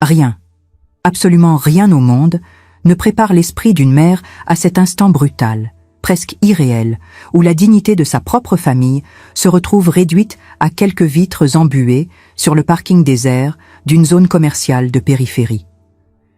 Rien, absolument rien au monde, ne prépare l'esprit d'une mère à cet instant brutal, presque irréel, où la dignité de sa propre famille se retrouve réduite à quelques vitres embuées sur le parking désert d'une zone commerciale de périphérie.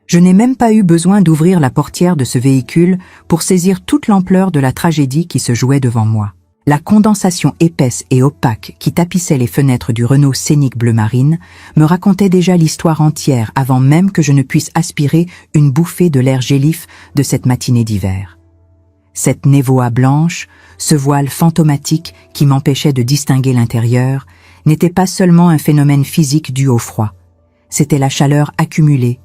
Je n'ai même pas eu besoin d'ouvrir la portière de ce véhicule pour saisir toute l'ampleur de la tragédie qui se jouait devant moi. La condensation épaisse et opaque qui tapissait les fenêtres du Renault Scénic bleu marine me racontait déjà l'histoire entière avant même que je ne puisse aspirer une bouffée de l'air gélif de cette matinée d'hiver. Cette névoa blanche, ce voile fantomatique qui m'empêchait de distinguer l'intérieur, n'était pas seulement un phénomène physique dû au froid. C'était la chaleur accumulée,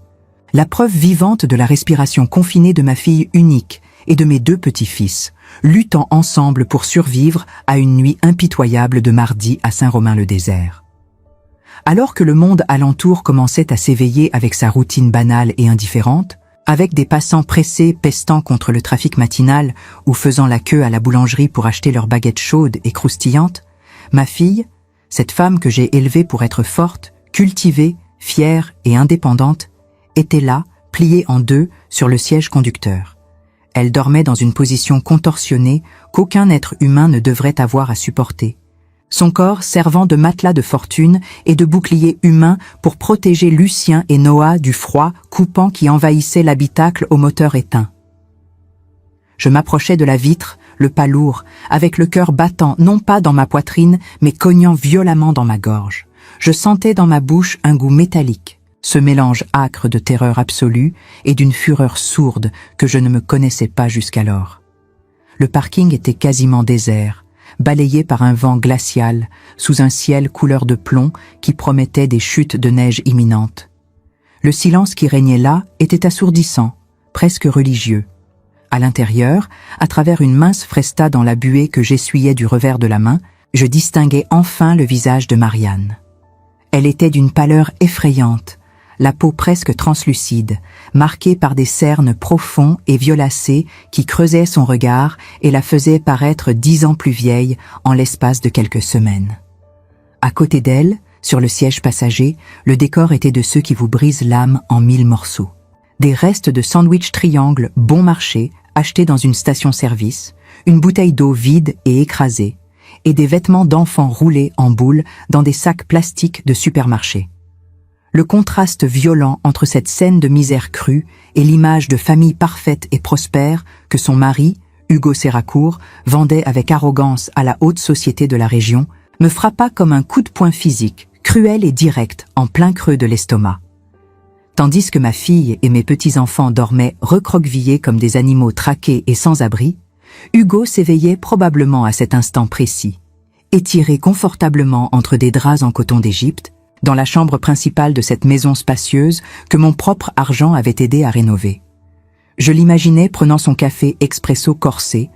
la preuve vivante de la respiration confinée de ma fille unique et de mes 2 petits-fils, luttant ensemble pour survivre à une nuit impitoyable de mardi à Saint-Romain-le-Désert. Alors que le monde alentour commençait à s'éveiller avec sa routine banale et indifférente, avec des passants pressés pestant contre le trafic matinal ou faisant la queue à la boulangerie pour acheter leurs baguettes chaudes et croustillantes, ma fille, cette femme que j'ai élevée pour être forte, cultivée, fière et indépendante, était là, pliée en 2 sur le siège conducteur. Elle dormait dans une position contorsionnée qu'aucun être humain ne devrait avoir à supporter. Son corps servant de matelas de fortune et de bouclier humain pour protéger Lucien et Noah du froid coupant qui envahissait l'habitacle au moteur éteint. Je m'approchais de la vitre, le pas lourd, avec le cœur battant non pas dans ma poitrine, mais cognant violemment dans ma gorge. Je sentais dans ma bouche un goût métallique, ce mélange âcre de terreur absolue et d'une fureur sourde que je ne me connaissais pas jusqu'alors. Le parking était quasiment désert, balayé par un vent glacial, sous un ciel couleur de plomb qui promettait des chutes de neige imminentes. Le silence qui régnait là était assourdissant, presque religieux. À l'intérieur, à travers une mince fresta dans la buée que j'essuyais du revers de la main, je distinguais enfin le visage de Marianne. Elle était d'une pâleur effrayante, la peau presque translucide, marquée par des cernes profonds et violacés qui creusaient son regard et la faisaient paraître 10 ans plus vieille en l'espace de quelques semaines. À côté d'elle, sur le siège passager, le décor était de ceux qui vous brisent l'âme en 1000 morceaux. Des restes de sandwich triangle bon marché, achetés dans une station-service, une bouteille d'eau vide et écrasée, et des vêtements d'enfants roulés en boule dans des sacs plastiques de supermarché. Le contraste violent entre cette scène de misère crue et l'image de famille parfaite et prospère que son mari, Hugo Séracourt, vendait avec arrogance à la haute société de la région, me frappa comme un coup de poing physique, cruel et direct, en plein creux de l'estomac. Tandis que ma fille et mes petits-enfants dormaient recroquevillés comme des animaux traqués et sans abri, Hugo s'éveillait probablement à cet instant précis, étiré confortablement entre des draps en coton d'Égypte, dans la chambre principale de cette maison spacieuse que mon propre argent avait aidé à rénover. Je l'imaginais prenant son café expresso corsé,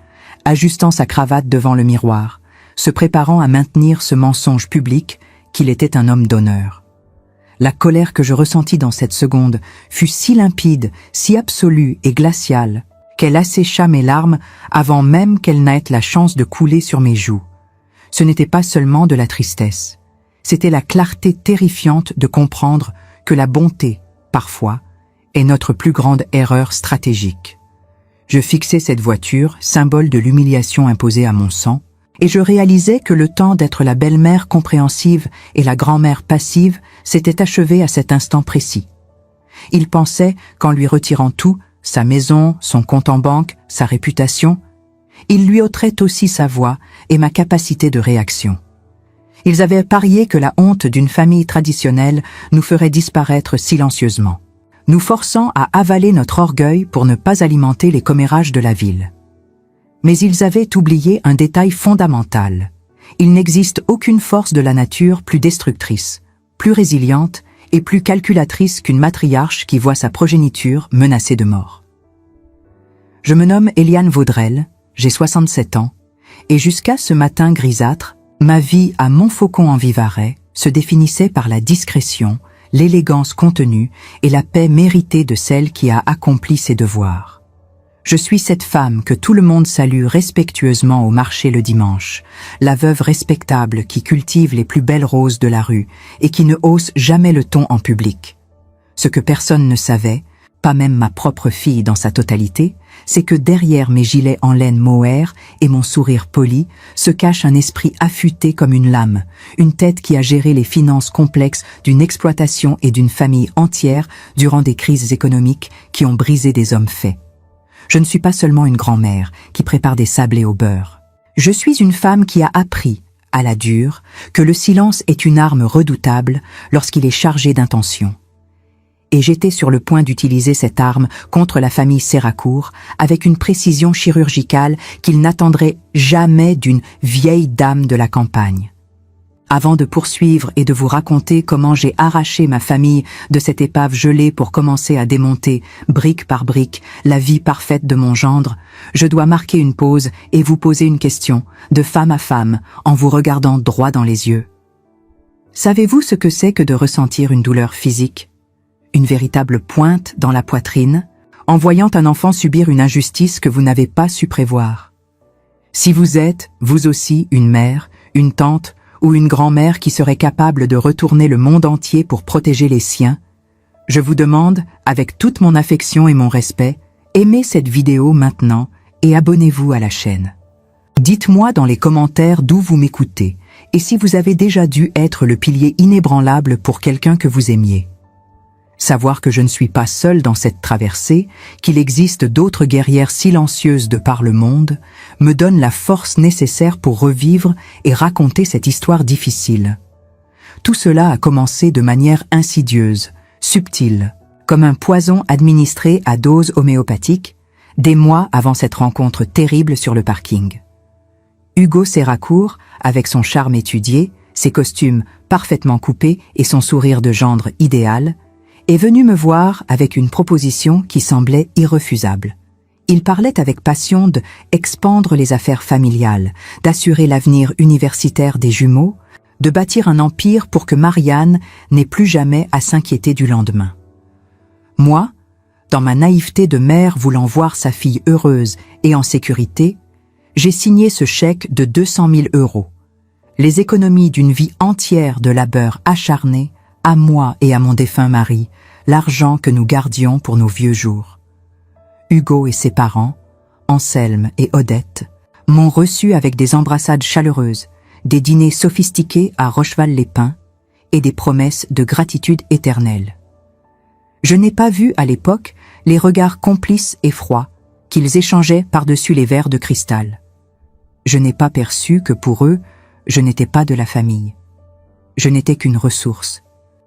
ajustant sa cravate devant le miroir, se préparant à maintenir ce mensonge public qu'il était un homme d'honneur. La colère que je ressentis dans cette seconde fut si limpide, si absolue et glaciale, qu'elle assécha mes larmes avant même qu'elles n'aient la chance de couler sur mes joues. Ce n'était pas seulement de la tristesse. C'était la clarté terrifiante de comprendre que la bonté, parfois, est notre plus grande erreur stratégique. Je fixais cette voiture, symbole de l'humiliation imposée à mon sang, et je réalisais que le temps d'être la belle-mère compréhensive et la grand-mère passive s'était achevé à cet instant précis. Il pensait qu'en lui retirant tout, sa maison, son compte en banque, sa réputation, il lui ôterait aussi sa voix et ma capacité de réaction. Ils avaient parié que la honte d'une famille traditionnelle nous ferait disparaître silencieusement, nous forçant à avaler notre orgueil pour ne pas alimenter les commérages de la ville. Mais ils avaient oublié un détail fondamental. Il n'existe aucune force de la nature plus destructrice, plus résiliente et plus calculatrice qu'une matriarche qui voit sa progéniture menacée de mort. Je me nomme Eliane Vaudrel, j'ai 67 ans, et jusqu'à ce matin grisâtre, ma vie à Montfaucon en Vivarais se définissait par la discrétion, l'élégance contenue et la paix méritée de celle qui a accompli ses devoirs. Je suis cette femme que tout le monde salue respectueusement au marché le dimanche, la veuve respectable qui cultive les plus belles roses de la rue et qui ne hausse jamais le ton en public. Ce que personne ne savait, pas même ma propre fille dans sa totalité, c'est que derrière mes gilets en laine mohair et mon sourire poli se cache un esprit affûté comme une lame, une tête qui a géré les finances complexes d'une exploitation et d'une famille entière durant des crises économiques qui ont brisé des hommes faits. Je ne suis pas seulement une grand-mère qui prépare des sablés au beurre. Je suis une femme qui a appris, à la dure, que le silence est une arme redoutable lorsqu'il est chargé d'intention. Et j'étais sur le point d'utiliser cette arme contre la famille Séracourt avec une précision chirurgicale qu'il n'attendrait jamais d'une vieille dame de la campagne. Avant de poursuivre et de vous raconter comment j'ai arraché ma famille de cette épave gelée pour commencer à démonter, brique par brique, la vie parfaite de mon gendre, je dois marquer une pause et vous poser une question, de femme à femme, en vous regardant droit dans les yeux. Savez-vous ce que c'est que de ressentir une douleur physique ? Une véritable pointe dans la poitrine, en voyant un enfant subir une injustice que vous n'avez pas su prévoir. Si vous êtes, vous aussi, une mère, une tante ou une grand-mère qui serait capable de retourner le monde entier pour protéger les siens, je vous demande, avec toute mon affection et mon respect, aimez cette vidéo maintenant et abonnez-vous à la chaîne. Dites-moi dans les commentaires d'où vous m'écoutez et si vous avez déjà dû être le pilier inébranlable pour quelqu'un que vous aimiez. Savoir que je ne suis pas seule dans cette traversée, qu'il existe d'autres guerrières silencieuses de par le monde, me donne la force nécessaire pour revivre et raconter cette histoire difficile. Tout cela a commencé de manière insidieuse, subtile, comme un poison administré à dose homéopathique, des mois avant cette rencontre terrible sur le parking. Hugo Séracourt, avec son charme étudié, ses costumes parfaitement coupés et son sourire de gendre idéal, est venu me voir avec une proposition qui semblait irrefusable. Il parlait avec passion d'expandre les affaires familiales, d'assurer l'avenir universitaire des jumeaux, de bâtir un empire pour que Marianne n'ait plus jamais à s'inquiéter du lendemain. Moi, dans ma naïveté de mère voulant voir sa fille heureuse et en sécurité, j'ai signé ce chèque de 200 000 €, les économies d'une vie entière de labeur acharné, à moi et à mon défunt mari, l'argent que nous gardions pour nos vieux jours. Hugo et ses parents, Anselme et Odette, m'ont reçu avec des embrassades chaleureuses, des dîners sophistiqués à Rocheval-les-Pins et des promesses de gratitude éternelle. Je n'ai pas vu à l'époque les regards complices et froids qu'ils échangeaient par-dessus les verres de cristal. Je n'ai pas perçu que pour eux, je n'étais pas de la famille. Je n'étais qu'une ressource.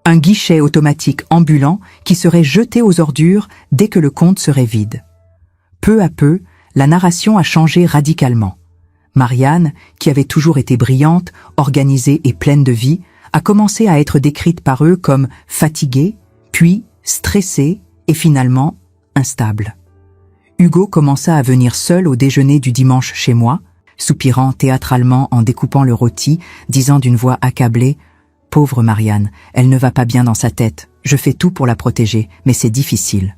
Un guichet automatique ambulant qui serait jeté aux ordures dès que le compte serait vide. Peu à peu, la narration a changé radicalement. Marianne, qui avait toujours été brillante, organisée et pleine de vie, a commencé à être décrite par eux comme fatiguée, puis stressée et finalement instable. Hugo commença à venir seul au déjeuner du dimanche chez moi, soupirant théâtralement en découpant le rôti, disant d'une voix accablée: « Pauvre Marianne, elle ne va pas bien dans sa tête, je fais tout pour la protéger, mais c'est difficile. »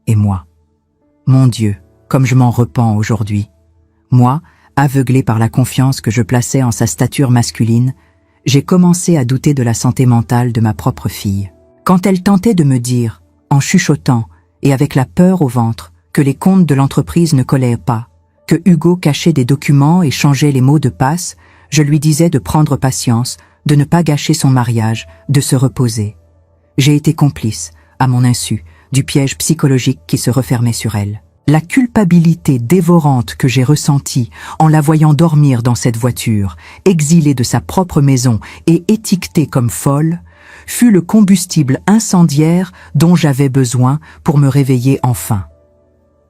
Et moi, mon Dieu, comme je m'en repens aujourd'hui. Moi, aveuglé par la confiance que je plaçais en sa stature masculine, j'ai commencé à douter de la santé mentale de ma propre fille. Quand elle tentait de me dire, en chuchotant et avec la peur au ventre, que les comptes de l'entreprise ne collaient pas, que Hugo cachait des documents et changeait les mots de passe, je lui disais de prendre patience, de ne pas gâcher son mariage, de se reposer. J'ai été complice, à mon insu, du piège psychologique qui se refermait sur elle. La culpabilité dévorante que j'ai ressentie en la voyant dormir dans cette voiture, exilée de sa propre maison et étiquetée comme folle, fut le combustible incendiaire dont j'avais besoin pour me réveiller enfin.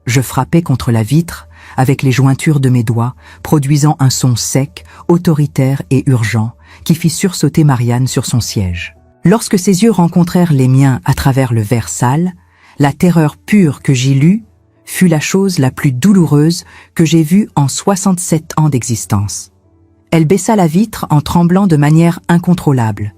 Je frappais contre la vitre avec les jointures de mes doigts, produisant un son sec, autoritaire et urgent, qui fit sursauter Marianne sur son siège. Lorsque ses yeux rencontrèrent les miens à travers le verre sale, la terreur pure que j'y lus fut la chose la plus douloureuse que j'ai vue en 67 ans d'existence. Elle baissa la vitre en tremblant de manière incontrôlable,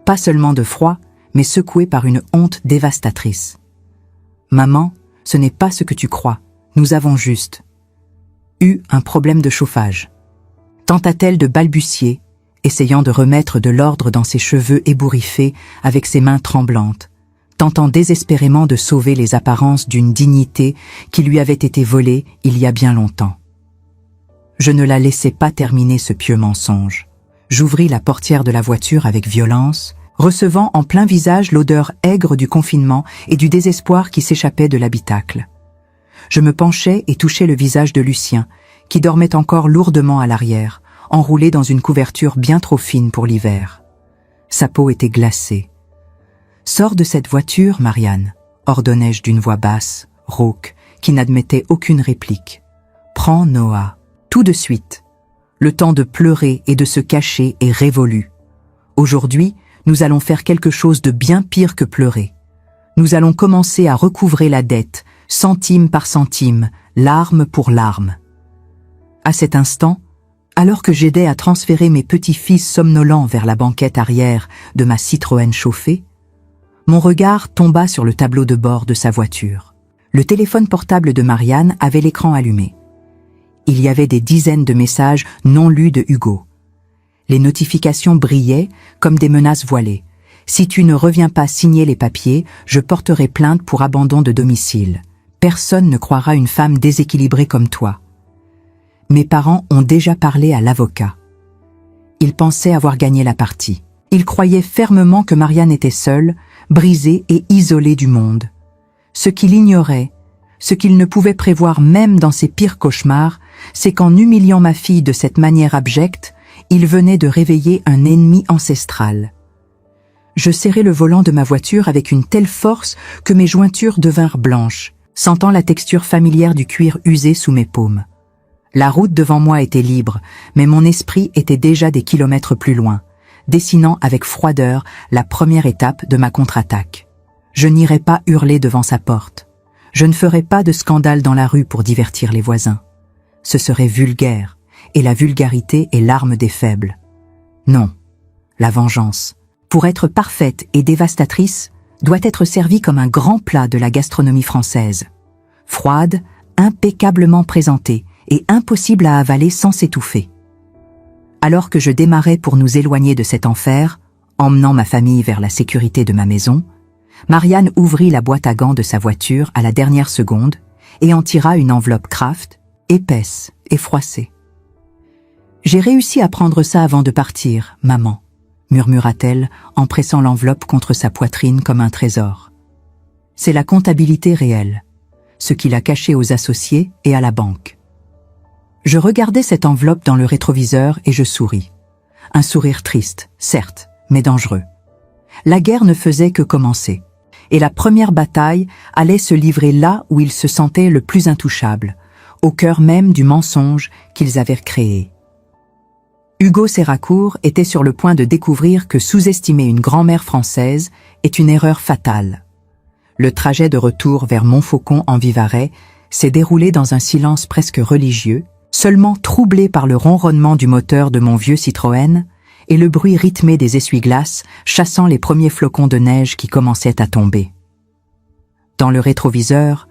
pas seulement de froid, mais secouée par une honte dévastatrice. « Maman, ce n'est pas ce que tu crois, nous avons juste eu un problème de chauffage. » Tenta-t-elle de balbutier, essayant de remettre de l'ordre dans ses cheveux ébouriffés avec ses mains tremblantes. tentant désespérément de sauver les apparences d'une dignité qui lui avait été volée il y a bien longtemps. Je ne la laissai pas terminer ce pieux mensonge. J'ouvris la portière de la voiture avec violence, recevant en plein visage l'odeur aigre du confinement et du désespoir qui s'échappait de l'habitacle. Je me penchai et touchai le visage de Lucien, qui dormait encore lourdement à l'arrière, enroulé dans une couverture bien trop fine pour l'hiver. Sa peau était glacée. « Sors de cette voiture, Marianne », ordonnai-je d'une voix basse, rauque, qui n'admettait aucune réplique. « Prends Noah, tout de suite. Le temps de pleurer et de se cacher est révolu. Aujourd'hui, nous allons faire quelque chose de bien pire que pleurer. Nous allons commencer à recouvrer la dette, centime par centime, larme pour larme. » À cet instant, alors que j'aidais à transférer mes petits-fils somnolents vers la banquette arrière de ma Citroën chauffée, mon regard tomba sur le tableau de bord de sa voiture. Le téléphone portable de Marianne avait l'écran allumé. Il y avait des dizaines de messages non lus de Hugo. Les notifications brillaient comme des menaces voilées. « Si tu ne reviens pas signer les papiers, je porterai plainte pour abandon de domicile. Personne ne croira une femme déséquilibrée comme toi. » Mes parents ont déjà parlé à l'avocat. Ils pensaient avoir gagné la partie. Ils croyaient fermement que Marianne était seule, brisée et isolée du monde. Ce qu'il ignorait, ce qu'il ne pouvait prévoir même dans ses pires cauchemars, c'est qu'en humiliant ma fille de cette manière abjecte, il venait de réveiller un ennemi ancestral. Je serrai le volant de ma voiture avec une telle force que mes jointures devinrent blanches, sentant la texture familière du cuir usé sous mes paumes. La route devant moi était libre, mais mon esprit était déjà des kilomètres plus loin, dessinant avec froideur la première étape de ma contre-attaque. Je n'irai pas hurler devant sa porte. Je ne ferai pas de scandale dans la rue pour divertir les voisins. Ce serait vulgaire, et la vulgarité est l'arme des faibles. Non, la vengeance, pour être parfaite et dévastatrice, doit être servie comme un grand plat de la gastronomie française. Froide, impeccablement présentée, et impossible à avaler sans s'étouffer. Alors que je démarrais pour nous éloigner de cet enfer, emmenant ma famille vers la sécurité de ma maison, Marianne ouvrit la boîte à gants de sa voiture à la dernière seconde et en tira une enveloppe Kraft, épaisse et froissée. « J'ai réussi à prendre ça avant de partir, maman », murmura-t-elle en pressant l'enveloppe contre sa poitrine comme un trésor. « C'est la comptabilité réelle, ce qu'il a caché aux associés et à la banque. » Je regardais cette enveloppe dans le rétroviseur et je souris. Un sourire triste, certes, mais dangereux. La guerre ne faisait que commencer, et la première bataille allait se livrer là où ils se sentaient le plus intouchables, au cœur même du mensonge qu'ils avaient créé. Hugo Séracourt était sur le point de découvrir que sous-estimer une grand-mère française est une erreur fatale. Le trajet de retour vers Montfaucon en Vivarais s'est déroulé dans un silence presque religieux, seulement troublé par le ronronnement du moteur de mon vieux Citroën et le bruit rythmé des essuie-glaces chassant les premiers flocons de neige qui commençaient à tomber. Dans le rétroviseur,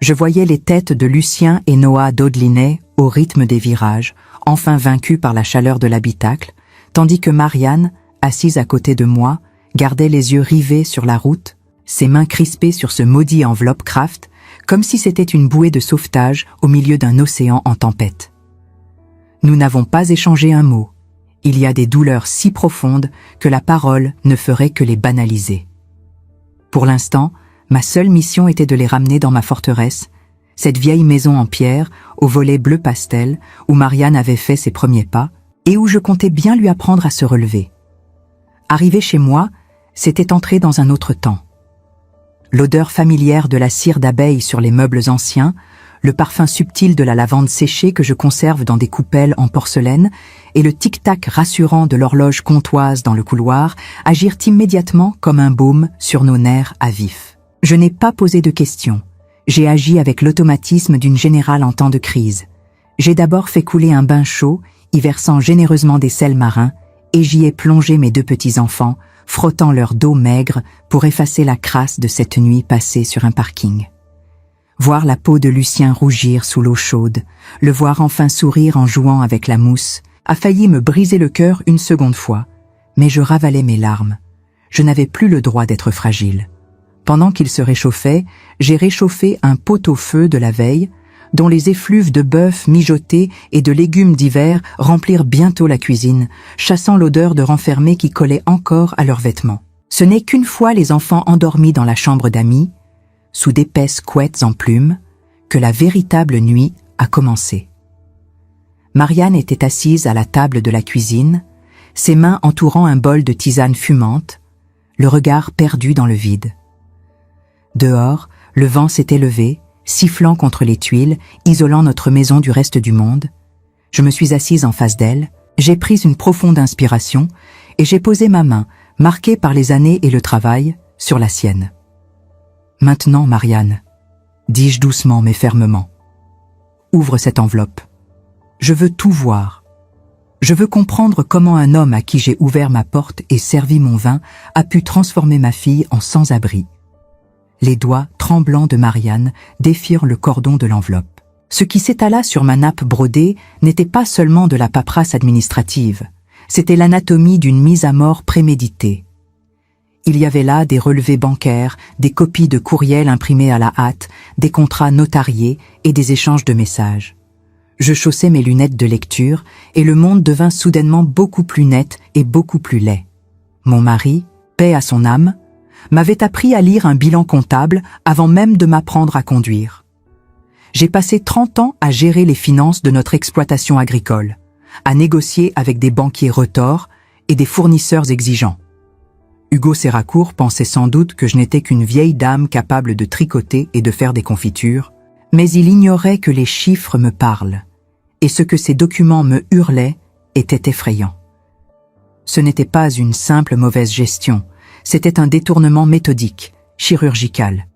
je voyais les têtes de Lucien et Noah dodelinets au rythme des virages, enfin vaincus par la chaleur de l'habitacle, tandis que Marianne, assise à côté de moi, gardait les yeux rivés sur la route, ses mains crispées sur ce maudit enveloppe Kraft, comme si c'était une bouée de sauvetage au milieu d'un océan en tempête. Nous n'avons pas échangé un mot. Il y a des douleurs si profondes que la parole ne ferait que les banaliser. Pour l'instant, ma seule mission était de les ramener dans ma forteresse, cette vieille maison en pierre, au volet bleu pastel, où Marianne avait fait ses premiers pas, et où je comptais bien lui apprendre à se relever. Arriver chez moi, c'était entrer dans un autre temps. L'odeur familière de la cire d'abeille sur les meubles anciens, le parfum subtil de la lavande séchée que je conserve dans des coupelles en porcelaine et le tic-tac rassurant de l'horloge comtoise dans le couloir agirent immédiatement comme un baume sur nos nerfs à vif. Je n'ai pas posé de questions. J'ai agi avec l'automatisme d'une générale en temps de crise. J'ai d'abord fait couler un bain chaud, y versant généreusement des sels marins, et j'y ai plongé mes deux petits-enfants, frottant leur dos maigre pour effacer la crasse de cette nuit passée sur un parking. Voir la peau de Lucien rougir sous l'eau chaude, le voir enfin sourire en jouant avec la mousse, a failli me briser le cœur une seconde fois, mais je ravalais mes larmes. Je n'avais plus le droit d'être fragile. Pendant qu'il se réchauffait, j'ai réchauffé un pot-au-feu de la veille, dont les effluves de bœuf mijoté et de légumes d'hiver remplirent bientôt la cuisine, chassant l'odeur de renfermés qui collait encore à leurs vêtements. Ce n'est qu'une fois les enfants endormis dans la chambre d'amis, sous d'épaisses couettes en plumes, que la véritable nuit a commencé. Marianne était assise à la table de la cuisine, ses mains entourant un bol de tisane fumante, le regard perdu dans le vide. Dehors, le vent s'était levé, sifflant contre les tuiles, isolant notre maison du reste du monde. Je me suis assise en face d'elle, j'ai pris une profonde inspiration et j'ai posé ma main, marquée par les années et le travail, sur la sienne. « Maintenant, Marianne, » dis-je doucement mais fermement, « ouvre cette enveloppe. Je veux tout voir. Je veux comprendre comment un homme à qui j'ai ouvert ma porte et servi mon vin a pu transformer ma fille en sans-abri. » Les doigts tremblants de Marianne défirent le cordon de l'enveloppe. Ce qui s'étala sur ma nappe brodée n'était pas seulement de la paperasse administrative, c'était l'anatomie d'une mise à mort préméditée. Il y avait là des relevés bancaires, des copies de courriels imprimés à la hâte, des contrats notariés et des échanges de messages. Je chaussai mes lunettes de lecture et le monde devint soudainement beaucoup plus net et beaucoup plus laid. Mon mari, paix à son âme, m'avait appris à lire un bilan comptable avant même de m'apprendre à conduire. J'ai passé 30 ans à gérer les finances de notre exploitation agricole, à négocier avec des banquiers retors et des fournisseurs exigeants. Hugo Séracourt pensait sans doute que je n'étais qu'une vieille dame capable de tricoter et de faire des confitures, mais il ignorait que les chiffres me parlent, et ce que ces documents me hurlaient était effrayant. Ce n'était pas une simple mauvaise gestion, c'était un détournement méthodique, chirurgical.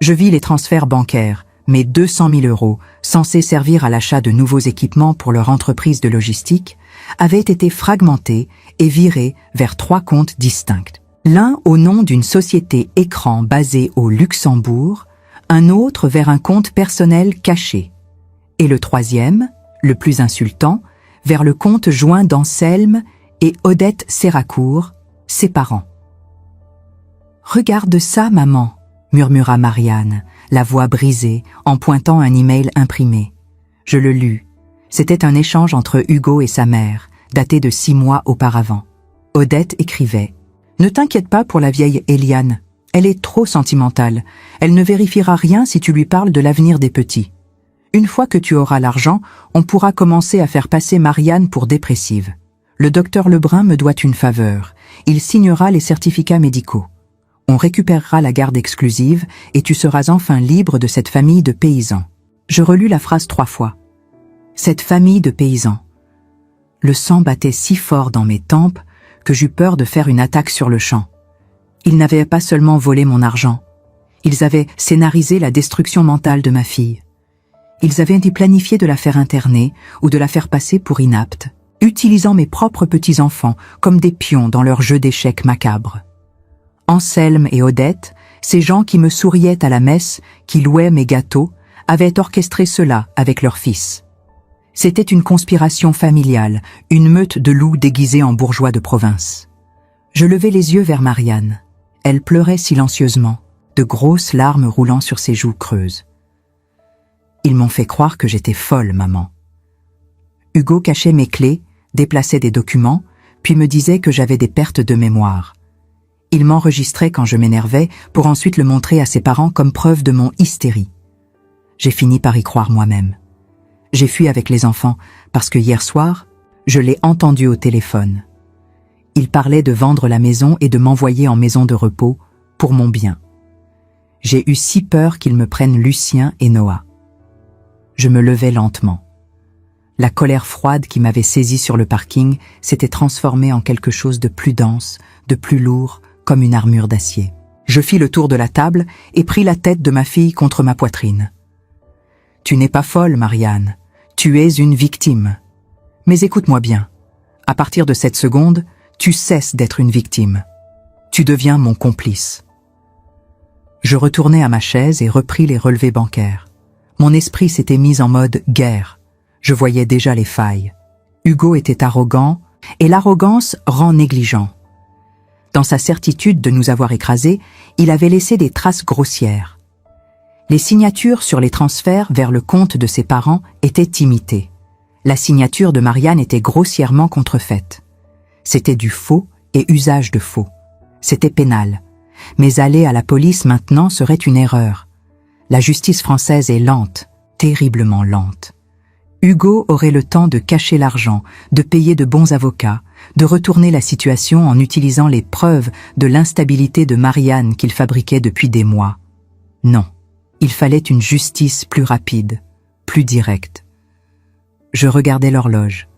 Je vis les transferts bancaires, mes 200 000 €, censés servir à l'achat de nouveaux équipements pour leur entreprise de logistique, avaient été fragmentés et virés vers 3 comptes distincts. L'un au nom d'une société écran basée au Luxembourg, un autre vers un compte personnel caché, et le troisième, le plus insultant, vers le compte joint d'Anselme et Odette Séracourt, ses parents. « Regarde ça, maman !» murmura Marianne, la voix brisée, en pointant un email imprimé. Je le lus. C'était un échange entre Hugo et sa mère, daté de 6 mois auparavant. Odette écrivait « Ne t'inquiète pas pour la vieille Eliane. Elle est trop sentimentale. Elle ne vérifiera rien si tu lui parles de l'avenir des petits. Une fois que tu auras l'argent, on pourra commencer à faire passer Marianne pour dépressive. Le docteur Lebrun me doit une faveur. Il signera les certificats médicaux. On récupérera la garde exclusive et tu seras enfin libre de cette famille de paysans. » Je relus la phrase 3 fois. Cette famille de paysans. Le sang battait si fort dans mes tempes que j'eus peur de faire une attaque sur le champ. Ils n'avaient pas seulement volé mon argent. Ils avaient scénarisé la destruction mentale de ma fille. Ils avaient planifié de la faire interner ou de la faire passer pour inapte, utilisant mes propres petits-enfants comme des pions dans leur jeu d'échecs macabre. Anselme et Odette, ces gens qui me souriaient à la messe, qui louaient mes gâteaux, avaient orchestré cela avec leur fils. C'était une conspiration familiale, une meute de loups déguisés en bourgeois de province. Je levai les yeux vers Marianne. Elle pleurait silencieusement, de grosses larmes roulant sur ses joues creuses. Ils m'ont fait croire que j'étais folle, maman. Hugo cachait mes clés, déplaçait des documents, puis me disait que j'avais des pertes de mémoire. Il m'enregistrait quand je m'énervais pour ensuite le montrer à ses parents comme preuve de mon hystérie. J'ai fini par y croire moi-même. J'ai fui avec les enfants parce que hier soir, je l'ai entendu au téléphone. Il parlait de vendre la maison et de m'envoyer en maison de repos pour mon bien. J'ai eu si peur qu'ils me prennent Lucien et Noah. Je me levai lentement. La colère froide qui m'avait saisi sur le parking s'était transformée en quelque chose de plus dense, de plus lourd, comme une armure d'acier. Je fis le tour de la table et pris la tête de ma fille contre ma poitrine. « Tu n'es pas folle, Marianne. Tu es une victime. Mais écoute-moi bien. À partir de cette seconde, tu cesses d'être une victime. Tu deviens mon complice. » Je retournai à ma chaise et repris les relevés bancaires. Mon esprit s'était mis en mode guerre. Je voyais déjà les failles. Hugo était arrogant, et l'arrogance rend négligent. Dans sa certitude de nous avoir écrasés, il avait laissé des traces grossières. Les signatures sur les transferts vers le compte de ses parents étaient imitées. La signature de Marianne était grossièrement contrefaite. C'était du faux et usage de faux. C'était pénal. Mais aller à la police maintenant serait une erreur. La justice française est lente, terriblement lente. Hugo aurait le temps de cacher l'argent, de payer de bons avocats, de retourner la situation en utilisant les preuves de l'instabilité de Marianne qu'il fabriquait depuis des mois. Non, il fallait une justice plus rapide, plus directe. Je regardais l'horloge.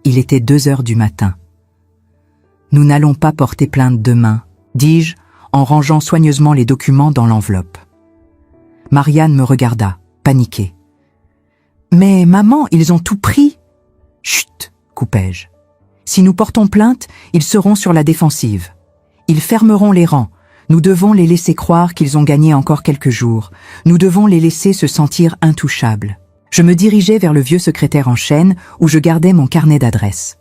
Il était 2 heures du matin. « Nous n'allons pas porter plainte demain », dis-je, en rangeant soigneusement les documents dans l'enveloppe. Marianne me regarda, paniquée. « Mais maman, ils ont tout pris !»« Chut !» coupai-je. « Si nous portons plainte, ils seront sur la défensive. Ils fermeront les rangs. Nous devons les laisser croire qu'ils ont gagné encore quelques jours. Nous devons les laisser se sentir intouchables. » Je me dirigeais vers le vieux secrétaire en chêne où je gardais mon carnet d'adresses.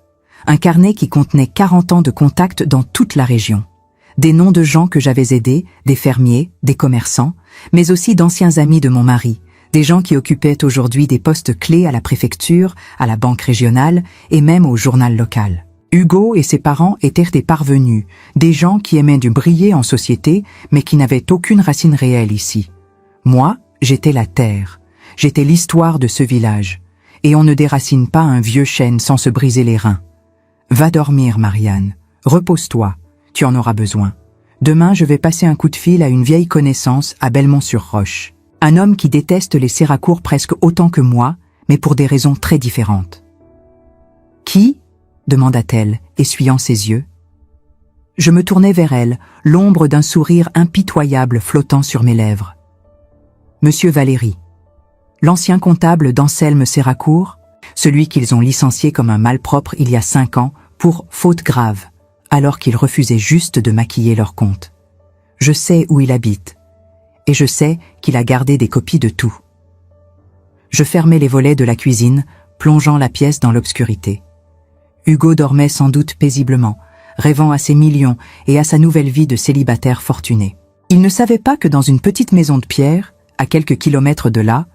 Un carnet qui contenait 40 ans de contacts dans toute la région. Des noms de gens que j'avais aidés, des fermiers, des commerçants, mais aussi d'anciens amis de mon mari, des gens qui occupaient aujourd'hui des postes clés à la préfecture, à la banque régionale et même au journal local. Hugo et ses parents étaient des parvenus, des gens qui aimaient du briller en société, mais qui n'avaient aucune racine réelle ici. Moi, j'étais la terre. J'étais l'histoire de ce village, et on ne déracine pas un vieux chêne sans se briser les reins. Va dormir, Marianne. Repose-toi, tu en auras besoin. Demain, je vais passer un coup de fil à une vieille connaissance à Belmont-sur-Roche. Un homme qui déteste les Séracourt presque autant que moi, mais pour des raisons très différentes. « Qui ?» demanda-t-elle, essuyant ses yeux. Je me tournai vers elle, l'ombre d'un sourire impitoyable flottant sur mes lèvres. « Monsieur Valéry. L'ancien comptable d'Anselme Séracourt, celui qu'ils ont licencié comme un malpropre il y a 5 ans pour faute grave, alors qu'il refusait juste de maquiller leur compte. Je sais où il habite, et je sais qu'il a gardé des copies de tout. » Je fermai les volets de la cuisine, plongeant la pièce dans l'obscurité. Hugo dormait sans doute paisiblement, rêvant à ses millions et à sa nouvelle vie de célibataire fortuné. Il ne savait pas que dans une petite maison de pierre, à quelques kilomètres de là,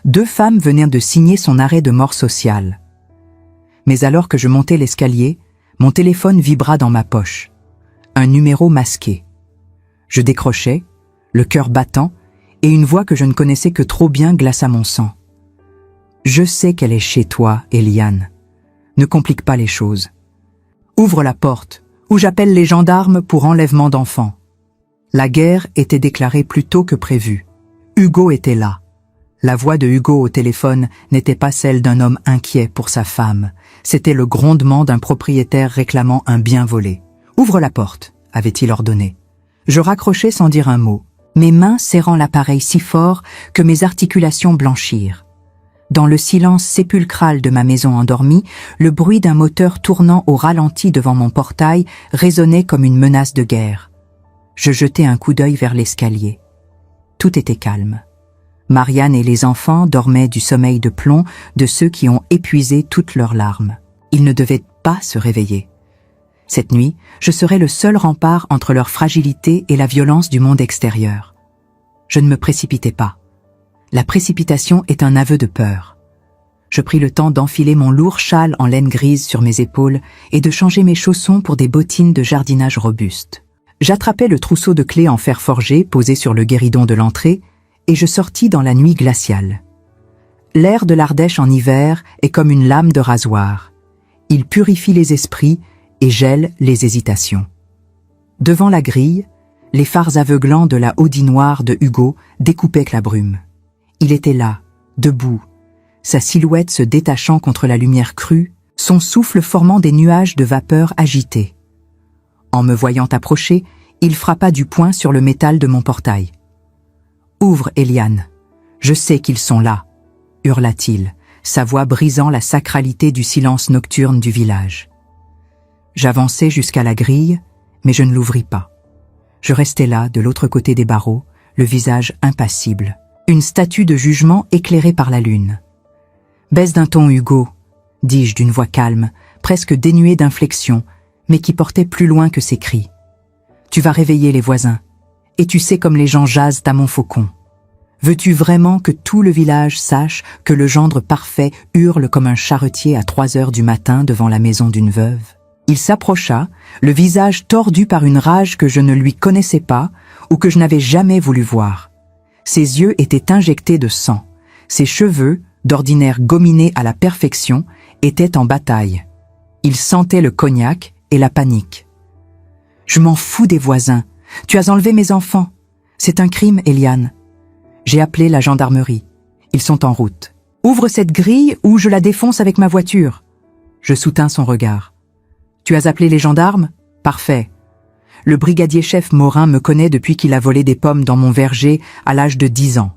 2 femmes venaient de signer son arrêt de mort sociale. Mais alors que je montais l'escalier, mon téléphone vibra dans ma poche. Un numéro masqué. Je décrochai, le cœur battant, et une voix que je ne connaissais que trop bien glaça mon sang. « Je sais qu'elle est chez toi, Eliane. Ne complique pas les choses. Ouvre la porte, ou j'appelle les gendarmes pour enlèvement d'enfants. » La guerre était déclarée plus tôt que prévu. Hugo était là. La voix de Hugo au téléphone n'était pas celle d'un homme inquiet pour sa femme. C'était le grondement d'un propriétaire réclamant un bien volé. « Ouvre la porte », avait-il ordonné. Je raccrochai sans dire un mot, mes mains serrant l'appareil si fort que mes articulations blanchirent. Dans le silence sépulcral de ma maison endormie, le bruit d'un moteur tournant au ralenti devant mon portail résonnait comme une menace de guerre. Je jetai un coup d'œil vers l'escalier. Tout était calme. Marianne et les enfants dormaient du sommeil de plomb de ceux qui ont épuisé toutes leurs larmes. Ils ne devaient pas se réveiller. Cette nuit, je serais le seul rempart entre leur fragilité et la violence du monde extérieur. Je ne me précipitai pas. La précipitation est un aveu de peur. Je pris le temps d'enfiler mon lourd châle en laine grise sur mes épaules et de changer mes chaussons pour des bottines de jardinage robustes. J'attrapai le trousseau de clés en fer forgé posé sur le guéridon de l'entrée et je sortis dans la nuit glaciale. L'air de l'Ardèche en hiver est comme une lame de rasoir. Il purifie les esprits et gèle les hésitations. Devant la grille, les phares aveuglants de la Audi noire de Hugo découpaient la brume. Il était là, debout, sa silhouette se détachant contre la lumière crue, son souffle formant des nuages de vapeur agités. En me voyant approcher, il frappa du poing sur le métal de mon portail. « Ouvre, Eliane. Je sais qu'ils sont là », hurla-t-il, sa voix brisant la sacralité du silence nocturne du village. J'avançai jusqu'à la grille, mais je ne l'ouvris pas. Je restai là, de l'autre côté des barreaux, le visage impassible, une statue de jugement éclairée par la lune. « Baisse d'un ton, Hugo », dis-je d'une voix calme, presque dénuée d'inflexion, mais qui portait plus loin que ses cris. Tu vas réveiller les voisins. Et tu sais comme les gens jasent à Montfaucon. Veux-tu vraiment que tout le village sache que le gendre parfait hurle comme un charretier à 3 heures du matin devant la maison d'une veuve? Il s'approcha, le visage tordu par une rage que je ne lui connaissais pas ou que je n'avais jamais voulu voir. Ses yeux étaient injectés de sang. Ses cheveux, d'ordinaire gominés à la perfection, étaient en bataille. Il sentait le cognac et la panique. « Je m'en fous des voisins. Tu as enlevé mes enfants. C'est un crime, Eliane. » J'ai appelé la gendarmerie. Ils sont en route. « Ouvre cette grille ou je la défonce avec ma voiture. » Je soutins son regard. « Tu as appelé les gendarmes? Parfait. Le brigadier-chef Morin me connaît depuis qu'il a volé des pommes dans mon verger à l'âge de 10 ans.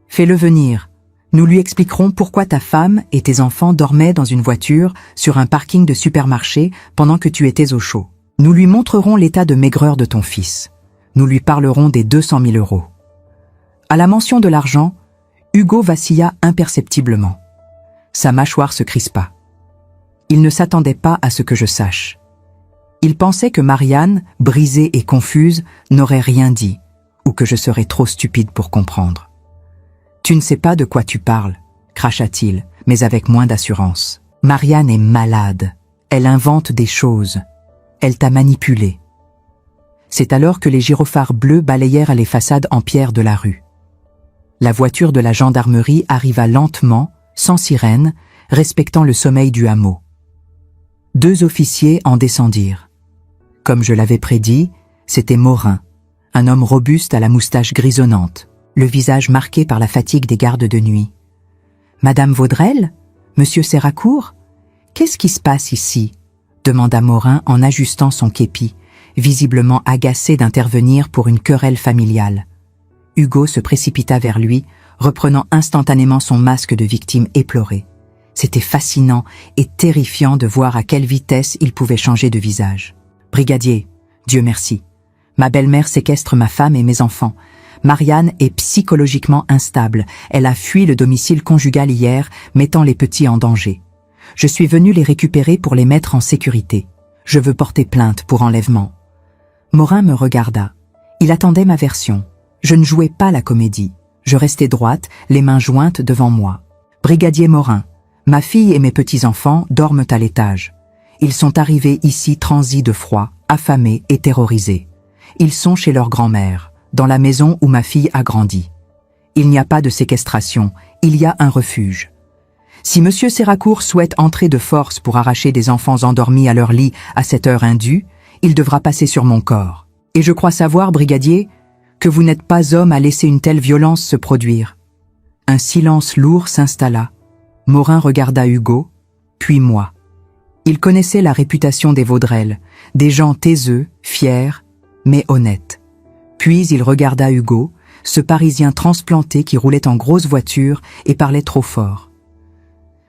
Fais-le venir. Nous lui expliquerons pourquoi ta femme et tes enfants dormaient dans une voiture sur un parking de supermarché pendant que tu étais au chaud. Nous lui montrerons l'état de maigreur de ton fils. Nous lui parlerons des 200 000 €. À la mention de l'argent, Hugo vacilla imperceptiblement. Sa mâchoire se crispa. Il ne s'attendait pas à ce que je sache. Il pensait que Marianne, brisée et confuse, n'aurait rien dit, ou que je serais trop stupide pour comprendre. « Tu ne sais pas de quoi tu parles », cracha-t-il, mais avec moins d'assurance. « Marianne est malade. Elle invente des choses. Elle t'a manipulé. » C'est alors que les gyrophares bleus balayèrent les façades en pierre de la rue. La voiture de la gendarmerie arriva lentement, sans sirène, respectant le sommeil du hameau. 2 officiers en descendirent. Comme je l'avais prédit, c'était Morin, un homme robuste à la moustache grisonnante, le visage marqué par la fatigue des gardes de nuit. « Madame Vaudrelle? Monsieur Séracourt? Qu'est-ce qui se passe ici ?» demanda Morin en ajustant son képi, visiblement agacé d'intervenir pour une querelle familiale. Hugo se précipita vers lui, reprenant instantanément son masque de victime éplorée. C'était fascinant et terrifiant de voir à quelle vitesse il pouvait changer de visage. « Brigadier, Dieu merci. Ma belle-mère séquestre ma femme et mes enfants. Marianne est psychologiquement instable. Elle a fui le domicile conjugal hier, mettant les petits en danger. Je suis venu les récupérer pour les mettre en sécurité. Je veux porter plainte pour enlèvement. » Morin me regarda. Il attendait ma version. Je ne jouais pas la comédie. Je restais droite, les mains jointes devant moi. « Brigadier Morin, ma fille et mes petits-enfants dorment à l'étage. Ils sont arrivés ici transis de froid, affamés et terrorisés. Ils sont chez leur grand-mère, dans la maison où ma fille a grandi. Il n'y a pas de séquestration, il y a un refuge. Si Monsieur Séracourt souhaite entrer de force pour arracher des enfants endormis à leur lit à cette heure indue, il devra passer sur mon corps. Et je crois savoir, brigadier, que vous n'êtes pas homme à laisser une telle violence se produire. » Un silence lourd s'installa. Morin regarda Hugo, puis moi. Il connaissait la réputation des Vaudrelle, des gens taiseux, fiers, mais honnêtes. Puis il regarda Hugo, ce Parisien transplanté qui roulait en grosse voiture et parlait trop fort.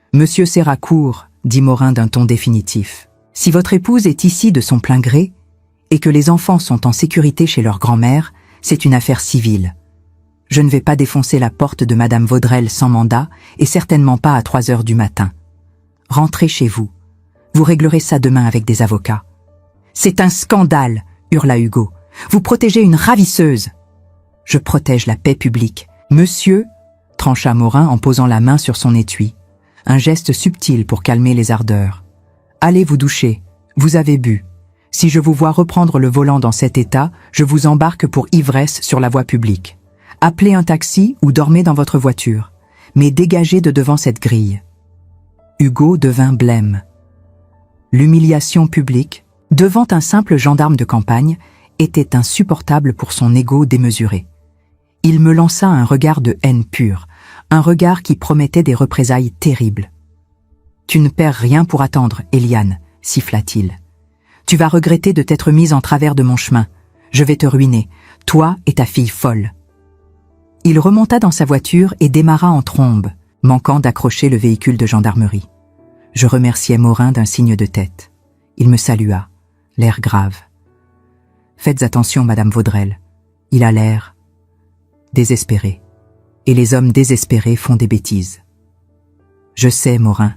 « Monsieur Séracourt, » dit Morin d'un ton définitif, « si votre épouse est ici de son plein gré et que les enfants sont en sécurité chez leur grand-mère, c'est une affaire civile. Je ne vais pas défoncer la porte de Madame Vaudrelle sans mandat et certainement pas à 3 heures du matin. Rentrez chez vous. Vous réglerez ça demain avec des avocats. »« C'est un scandale !» hurla Hugo. « Vous protégez une ravisseuse !»« Je protège la paix publique. »« Monsieur !» trancha Morin en posant la main sur son étui. Un geste subtil pour calmer les ardeurs. « Allez vous doucher. Vous avez bu. Si je vous vois reprendre le volant dans cet état, je vous embarque pour ivresse sur la voie publique. Appelez un taxi ou dormez dans votre voiture. Mais dégagez de devant cette grille. » Hugo devint blême. L'humiliation publique, devant un simple gendarme de campagne, était insupportable pour son ego démesuré. Il me lança un regard de haine pure, un regard qui promettait des représailles terribles. « Tu ne perds rien pour attendre, Eliane, » siffla-t-il. « Tu vas regretter de t'être mise en travers de mon chemin. Je vais te ruiner, toi et ta fille folle. » Il remonta dans sa voiture et démarra en trombe, manquant d'accrocher le véhicule de gendarmerie. Je remerciai Morin d'un signe de tête. Il me salua, l'air grave. « Faites attention, Madame Vaudrelle. Il a l'air désespéré. Et les hommes désespérés font des bêtises. »« Je sais, Morin.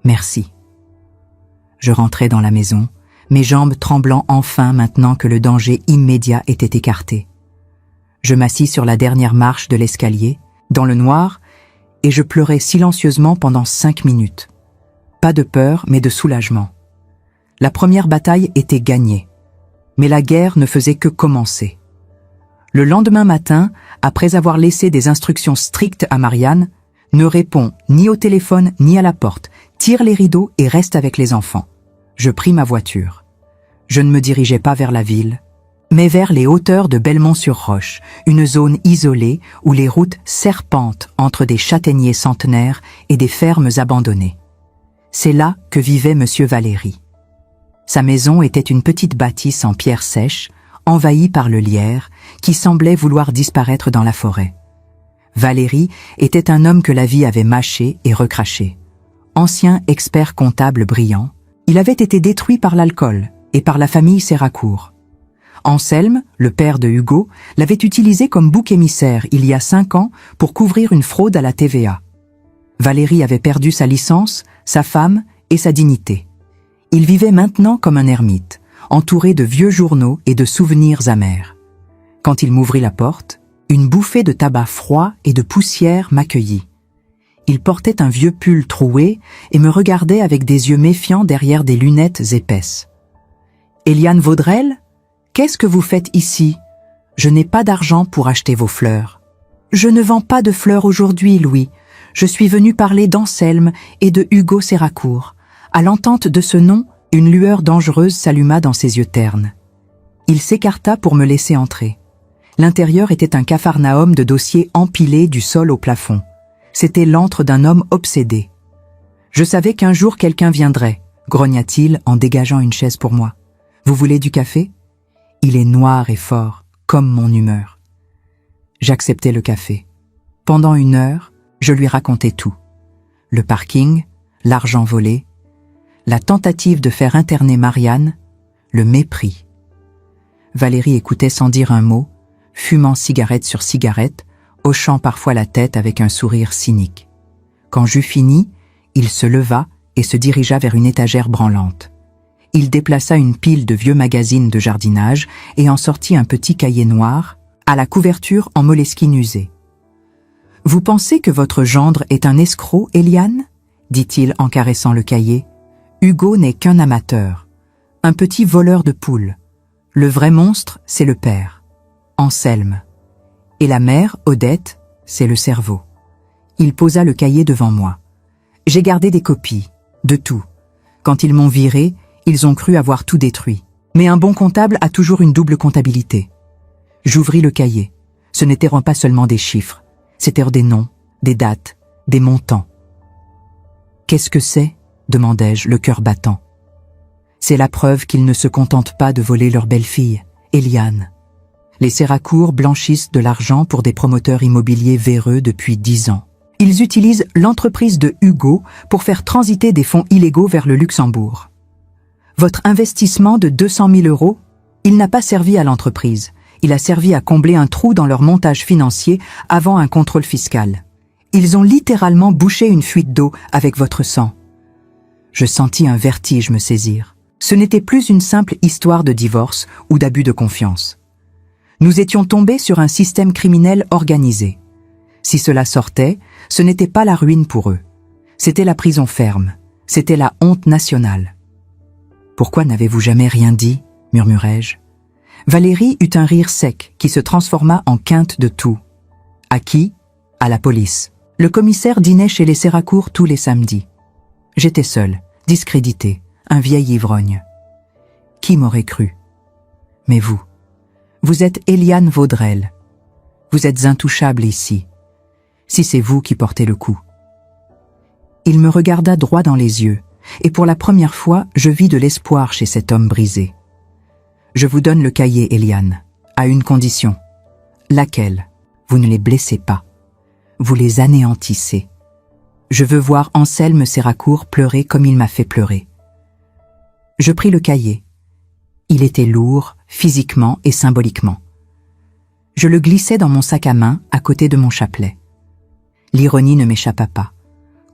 Merci. » Je rentrai dans la maison, mes jambes tremblant enfin maintenant que le danger immédiat était écarté. Je m'assis sur la dernière marche de l'escalier, dans le noir, et je pleurais silencieusement pendant 5 minutes. Pas de peur, mais de soulagement. La première bataille était gagnée, mais la guerre ne faisait que commencer. Le lendemain matin, après avoir laissé des instructions strictes à Marianne, ne répond ni au téléphone ni à la porte, tire les rideaux et reste avec les enfants. Je pris ma voiture. Je ne me dirigeais pas vers la ville, mais vers les hauteurs de Belmont-sur-Roche, une zone isolée où les routes serpentent entre des châtaigniers centenaires et des fermes abandonnées. C'est là que vivait Monsieur Valéry. Sa maison était une petite bâtisse en pierre sèche, envahie par le lierre, qui semblait vouloir disparaître dans la forêt. Valéry était un homme que la vie avait mâché et recraché. Ancien expert comptable brillant, il avait été détruit par l'alcool et par la famille Séracour. Anselme, le père de Hugo, l'avait utilisé comme bouc émissaire il y a 5 ans pour couvrir une fraude à la TVA. Valéry avait perdu sa licence, sa femme et sa dignité. Il vivait maintenant comme un ermite, entouré de vieux journaux et de souvenirs amers. Quand il m'ouvrit la porte, une bouffée de tabac froid et de poussière m'accueillit. Il portait un vieux pull troué et me regardait avec des yeux méfiants derrière des lunettes épaisses. « Éliane Vaudrel, qu'est-ce que vous faites ici? Je n'ai pas d'argent pour acheter vos fleurs. »« Je ne vends pas de fleurs aujourd'hui, Louis. Je suis venu parler d'Anselme et de Hugo Séracour. » À l'entente de ce nom, une lueur dangereuse s'alluma dans ses yeux ternes. Il s'écarta pour me laisser entrer. L'intérieur était un capharnaüm de dossiers empilés du sol au plafond. C'était l'antre d'un homme obsédé. Je savais qu'un jour quelqu'un viendrait, grogna-t-il en dégageant une chaise pour moi. « Vous voulez du café ? Il est noir et fort, comme mon humeur. » J'acceptai le café. Pendant 1 heure, je lui racontais tout. Le parking, l'argent volé, la tentative de faire interner Marianne, le mépris. Valéry écoutait sans dire un mot, fumant cigarette sur cigarette, hochant parfois la tête avec un sourire cynique. Quand j'eus fini, il se leva et se dirigea vers une étagère branlante. Il déplaça une pile de vieux magazines de jardinage et en sortit un petit cahier noir, à la couverture en moleskine usée. « Vous pensez que votre gendre est un escroc, Éliane ?» dit-il en caressant le cahier. « Hugo n'est qu'un amateur, un petit voleur de poules. Le vrai monstre, c'est le père, Anselme. Et la mère, Odette, c'est le cerveau. » Il posa le cahier devant moi. J'ai gardé des copies, de tout. Quand ils m'ont viré, ils ont cru avoir tout détruit. Mais un bon comptable a toujours une double comptabilité. J'ouvris le cahier. Ce n'étaient pas seulement des chiffres, c'étaient des noms, des dates, des montants. « Qu'est-ce que c'est ?» demandai-je, le cœur battant. « C'est la preuve qu'ils ne se contentent pas de voler leur belle-fille, Éliane. Les Séracour blanchissent de l'argent pour des promoteurs immobiliers véreux depuis 10 ans. Ils utilisent l'entreprise de Hugo pour faire transiter des fonds illégaux vers le Luxembourg. Votre investissement de 200 000 €, il n'a pas servi à l'entreprise. Il a servi à combler un trou dans leur montage financier avant un contrôle fiscal. Ils ont littéralement bouché une fuite d'eau avec votre sang. » Je sentis un vertige me saisir. Ce n'était plus une simple histoire de divorce ou d'abus de confiance. Nous étions tombés sur un système criminel organisé. Si cela sortait, ce n'était pas la ruine pour eux. C'était la prison ferme. C'était la honte nationale. « Pourquoi n'avez-vous jamais rien dit ?» murmurai-je. Valéry eut un rire sec qui se transforma en quinte de tout. « À qui ? À la police. » Le commissaire dînait chez les Séracour tous les samedis. J'étais seul, discrédité, un vieil ivrogne. Qui m'aurait cru? Mais vous, vous êtes Éliane Vaudrel. Vous êtes intouchable ici, si c'est vous qui portez le coup. Il me regarda droit dans les yeux, et pour la première fois, je vis de l'espoir chez cet homme brisé. Je vous donne le cahier, Éliane, à une condition. Laquelle? Vous ne les blessez pas. Vous les anéantissez. Je veux voir Anselme Séracour pleurer comme il m'a fait pleurer. Je pris le cahier. Il était lourd, physiquement et symboliquement. Je le glissai dans mon sac à main, à côté de mon chapelet. L'ironie ne m'échappa pas.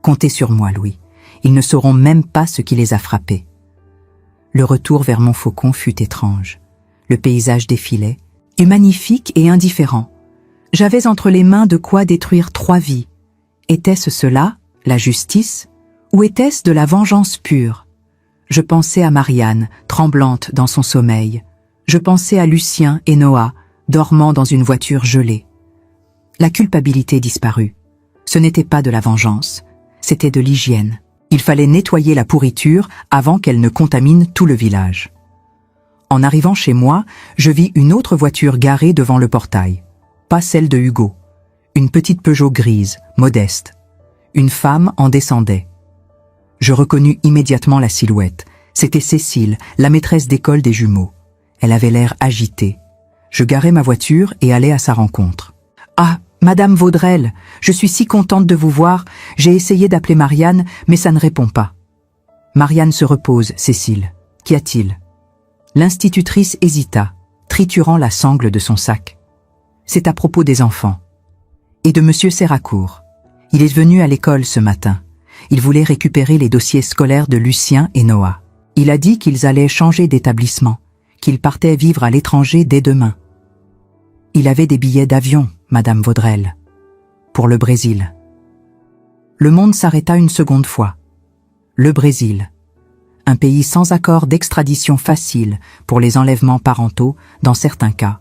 Comptez sur moi, Louis. Ils ne sauront même pas ce qui les a frappés. Le retour vers Montfaucon fut étrange. Le paysage défilait, et magnifique et indifférent. J'avais entre les mains de quoi détruire 3 vies. Était-ce cela, la justice, ou était-ce de la vengeance pure? Je pensais à Marianne, tremblante dans son sommeil. Je pensais à Lucien et Noah, dormant dans une voiture gelée. La culpabilité disparut. Ce n'était pas de la vengeance, c'était de l'hygiène. Il fallait nettoyer la pourriture avant qu'elle ne contamine tout le village. En arrivant chez moi, je vis une autre voiture garée devant le portail. Pas celle de Hugo. Une petite Peugeot grise, modeste. Une femme en descendait. Je reconnus immédiatement la silhouette. C'était Cécile, la maîtresse d'école des jumeaux. Elle avait l'air agitée. Je garai ma voiture et allai à sa rencontre. « Ah, Madame Vaudrelle, je suis si contente de vous voir. J'ai essayé d'appeler Marianne, mais ça ne répond pas. » « Marianne se repose, Cécile. Qu'y a-t-il » L'institutrice hésita, triturant la sangle de son sac. « C'est à propos des enfants. Et de Monsieur Serracourt. Il est venu à l'école ce matin. Il voulait récupérer les dossiers scolaires de Lucien et Noah. Il a dit qu'ils allaient changer d'établissement, qu'ils partaient vivre à l'étranger dès demain. Il avait des billets d'avion, Madame Vaudrelle, pour le Brésil. » Le monde s'arrêta une seconde fois. Le Brésil. Un pays sans accord d'extradition facile pour les enlèvements parentaux dans certains cas.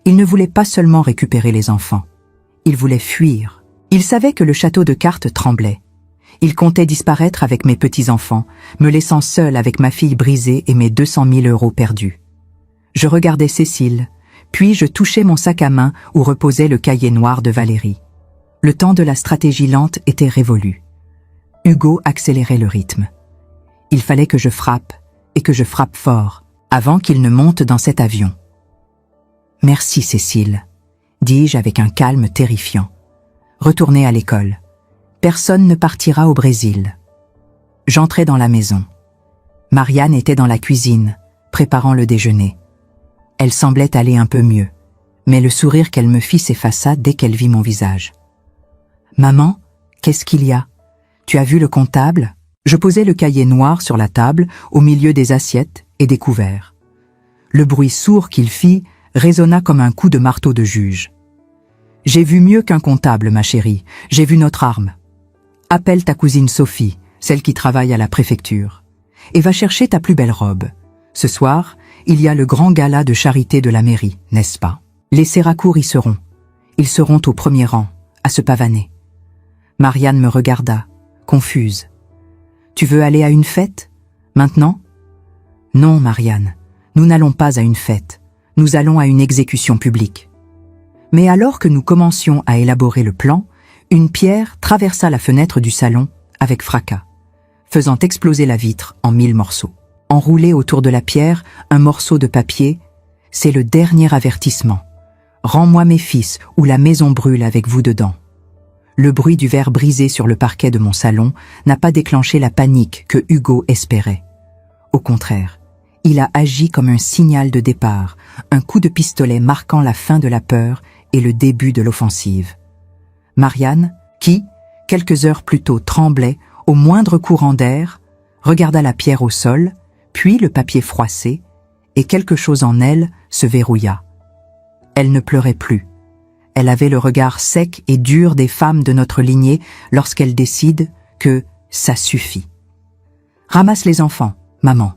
Il ne voulait pas seulement récupérer les enfants. Il voulait fuir. Il savait que le château de cartes tremblait. Il comptait disparaître avec mes petits-enfants, me laissant seul avec ma fille brisée et mes 200 000 € perdus. Je regardais Cécile, puis je touchais mon sac à main où reposait le cahier noir de Valérie. Le temps de la stratégie lente était révolu. Hugo accélérait le rythme. Il fallait que je frappe, et que je frappe fort, avant qu'il ne monte dans cet avion. « Merci, Cécile, » dis-je avec un calme terrifiant. « Retournez à l'école. Personne ne partira au Brésil. » J'entrai dans la maison. Marianne était dans la cuisine, préparant le déjeuner. Elle semblait aller un peu mieux, mais le sourire qu'elle me fit s'effaça dès qu'elle vit mon visage. « Maman, qu'est-ce qu'il y a? Tu as vu le comptable ?» Je posai le cahier noir sur la table, au milieu des assiettes et des couverts. Le bruit sourd qu'il fit résonna comme un coup de marteau de juge. « J'ai vu mieux qu'un comptable, ma chérie. J'ai vu notre arme. Appelle ta cousine Sophie, celle qui travaille à la préfecture, et va chercher ta plus belle robe. Ce soir, il y a le grand gala de charité de la mairie, n'est-ce pas? Les Serracourt y seront. Ils seront au premier rang, à se pavaner. » Marianne me regarda, confuse. « Tu veux aller à une fête, maintenant ?»« Non, Marianne, nous n'allons pas à une fête. Nous allons à une exécution publique. » Mais alors que nous commencions à élaborer le plan, une pierre traversa la fenêtre du salon avec fracas, faisant exploser la vitre en 1000 morceaux. Enroulé autour de la pierre, un morceau de papier, « C'est le dernier avertissement. Rends-moi mes fils ou la maison brûle avec vous dedans. » Le bruit du verre brisé sur le parquet de mon salon n'a pas déclenché la panique que Hugo espérait. Au contraire, il a agi comme un signal de départ, un coup de pistolet marquant la fin de la peur et le début de l'offensive. Marianne, qui, quelques heures plus tôt, tremblait au moindre courant d'air, regarda la pierre au sol, puis le papier froissé, et quelque chose en elle se verrouilla. Elle ne pleurait plus. Elle avait le regard sec et dur des femmes de notre lignée lorsqu'elles décident que ça suffit. « Ramasse les enfants, maman, »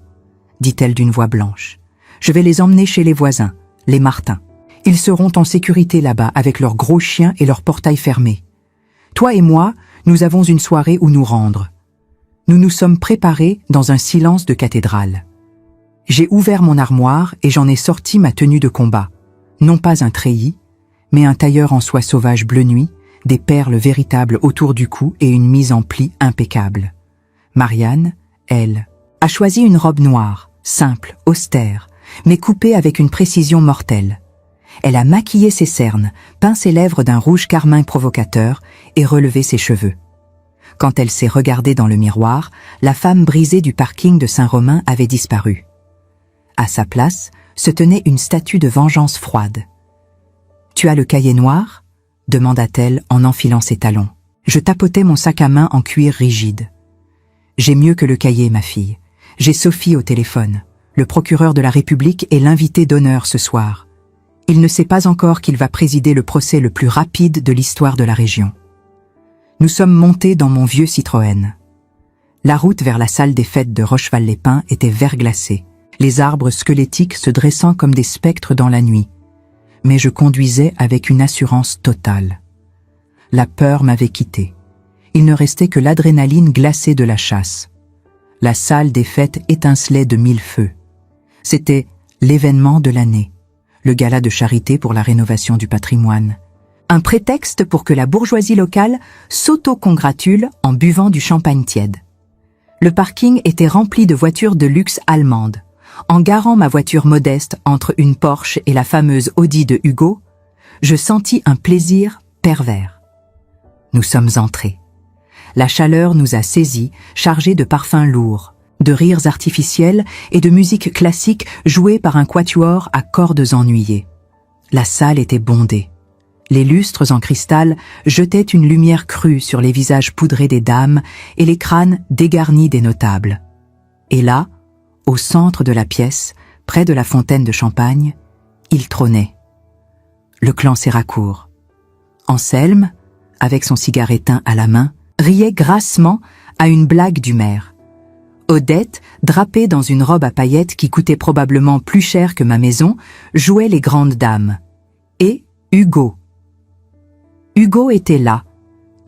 dit-elle d'une voix blanche. « Je vais les emmener chez les voisins, les Martin. Ils seront en sécurité là-bas avec leurs gros chiens et leurs portails fermés. Toi et moi, nous avons une soirée où nous rendre. Nous nous sommes préparés dans un silence de cathédrale. J'ai ouvert mon armoire et j'en ai sorti ma tenue de combat. Non pas un treillis, mais un tailleur en soie sauvage bleu nuit, des perles véritables autour du cou et une mise en pli impeccable. Marianne, elle, a choisi une robe noire, simple, austère, mais coupée avec une précision mortelle. Elle a maquillé ses cernes, peint ses lèvres d'un rouge carmin provocateur et relevé ses cheveux. Quand elle s'est regardée dans le miroir, la femme brisée du parking de Saint-Romain avait disparu. À sa place se tenait une statue de vengeance froide. « Tu as le cahier noir ?» demanda-t-elle en enfilant ses talons. Je tapotai mon sac à main en cuir rigide. « J'ai mieux que le cahier, ma fille. J'ai Sophie au téléphone. Le procureur de la République est l'invité d'honneur ce soir. Il ne sait pas encore qu'il va présider le procès le plus rapide de l'histoire de la région. Nous sommes montés dans mon vieux Citroën. La route vers la salle des fêtes de Rocheval-les-Pins était verglacée, les arbres squelettiques se dressant comme des spectres dans la nuit. Mais je conduisais avec une assurance totale. La peur m'avait quitté. Il ne restait que l'adrénaline glacée de la chasse. La salle des fêtes étincelait de mille feux. C'était l'événement de l'année, le gala de charité pour la rénovation du patrimoine. Un prétexte pour que la bourgeoisie locale s'auto-congratule en buvant du champagne tiède. Le parking était rempli de voitures de luxe allemandes. En garant ma voiture modeste entre une Porsche et la fameuse Audi de Hugo, je sentis un plaisir pervers. Nous sommes entrés. La chaleur nous a saisis, chargés de parfums lourds, de rires artificiels et de musique classique jouée par un quatuor à cordes ennuyées. La salle était bondée. Les lustres en cristal jetaient une lumière crue sur les visages poudrés des dames et les crânes dégarnis des notables. Et là, au centre de la pièce, près de la fontaine de champagne, il trônait. Le clan Séracourt. Anselme, avec son cigare éteint à la main, riait grassement à une blague du maire. Odette, drapée dans une robe à paillettes qui coûtait probablement plus cher que ma maison, jouait les grandes dames. Et Hugo. Hugo était là,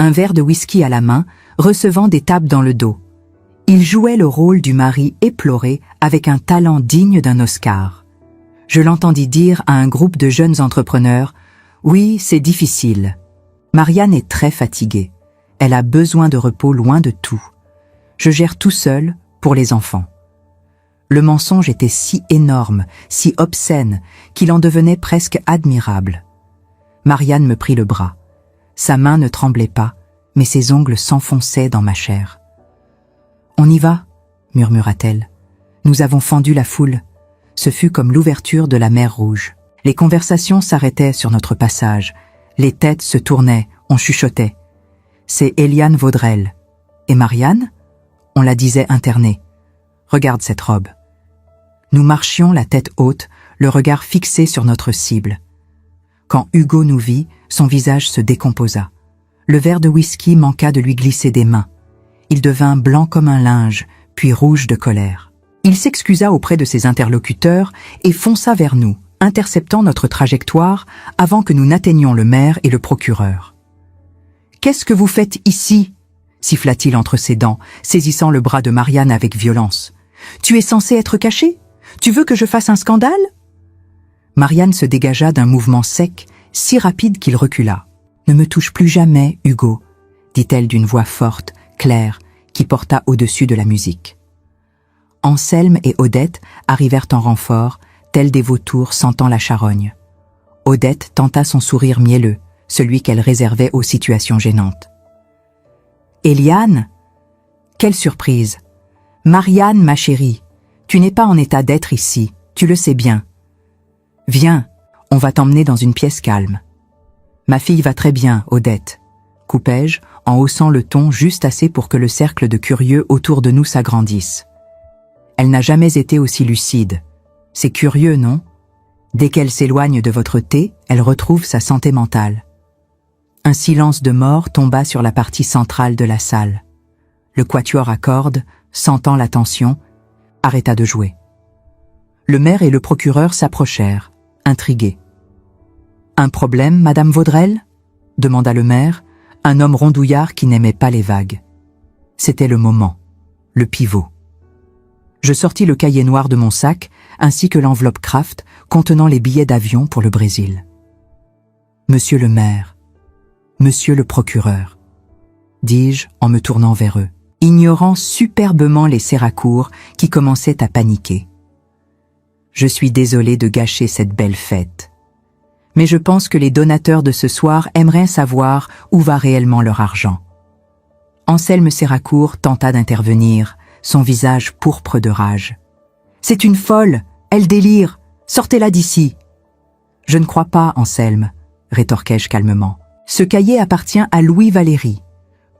un verre de whisky à la main, recevant des tapes dans le dos. Il jouait le rôle du mari éploré avec un talent digne d'un Oscar. Je l'entendis dire à un groupe de jeunes entrepreneurs « Oui, c'est difficile. Marianne est très fatiguée. Elle a besoin de repos loin de tout. Je gère tout seul pour les enfants. » Le mensonge était si énorme, si obscène, qu'il en devenait presque admirable. Marianne me prit le bras. Sa main ne tremblait pas, mais ses ongles s'enfonçaient dans ma chair. « On y va » murmura-t-elle. Nous avons fendu la foule. Ce fut comme l'ouverture de la mer Rouge. Les conversations s'arrêtaient sur notre passage. Les têtes se tournaient, on chuchotait. C'est Eliane Vaudrel. Et Marianne ? On la disait internée. Regarde cette robe. Nous marchions la tête haute, le regard fixé sur notre cible. Quand Hugo nous vit, son visage se décomposa. Le verre de whisky manqua de lui glisser des mains. Il devint blanc comme un linge, puis rouge de colère. Il s'excusa auprès de ses interlocuteurs et fonça vers nous, interceptant notre trajectoire avant que nous n'atteignions le maire et le procureur. « Qu'est-ce que vous faites ici ?» siffla-t-il entre ses dents, saisissant le bras de Marianne avec violence. « Tu es censé être caché ? Tu veux que je fasse un scandale ?» Marianne se dégagea d'un mouvement sec, si rapide qu'il recula. « Ne me touche plus jamais, Hugo », dit-elle d'une voix forte, claire, qui porta au-dessus de la musique. Anselme et Odette arrivèrent en renfort, tels des vautours sentant la charogne. Odette tenta son sourire mielleux, celui qu'elle réservait aux situations gênantes. « Eliane ? Quelle surprise ! Marianne, ma chérie, tu n'es pas en état d'être ici, tu le sais bien. Viens, on va t'emmener dans une pièce calme. »« Ma fille va très bien, Odette, » coupai-je, en haussant le ton juste assez pour que le cercle de curieux autour de nous s'agrandisse. Elle n'a jamais été aussi lucide. C'est curieux, non ? Dès qu'elle s'éloigne de votre thé, elle retrouve sa santé mentale. Un silence de mort tomba sur la partie centrale de la salle. Le quatuor à cordes, sentant la tension, arrêta de jouer. Le maire et le procureur s'approchèrent, intrigués. « Un problème, Madame Vaudrel ?» demanda le maire, un homme rondouillard qui n'aimait pas les vagues. C'était le moment, le pivot. Je sortis le cahier noir de mon sac, ainsi que l'enveloppe Kraft contenant les billets d'avion pour le Brésil. « Monsieur le maire, monsieur le procureur, » dis-je en me tournant vers eux, ignorant superbement les Séracourt qui commençaient à paniquer. « Je suis désolé de gâcher cette belle fête. Mais je pense que les donateurs de ce soir aimeraient savoir où va réellement leur argent. » Anselme Séracourt tenta d'intervenir, son visage pourpre de rage. « C'est une folle, elle délire, sortez-la d'ici !»« Je ne crois pas, Anselme, » rétorquai-je calmement. « Ce cahier appartient à Louis Valéry.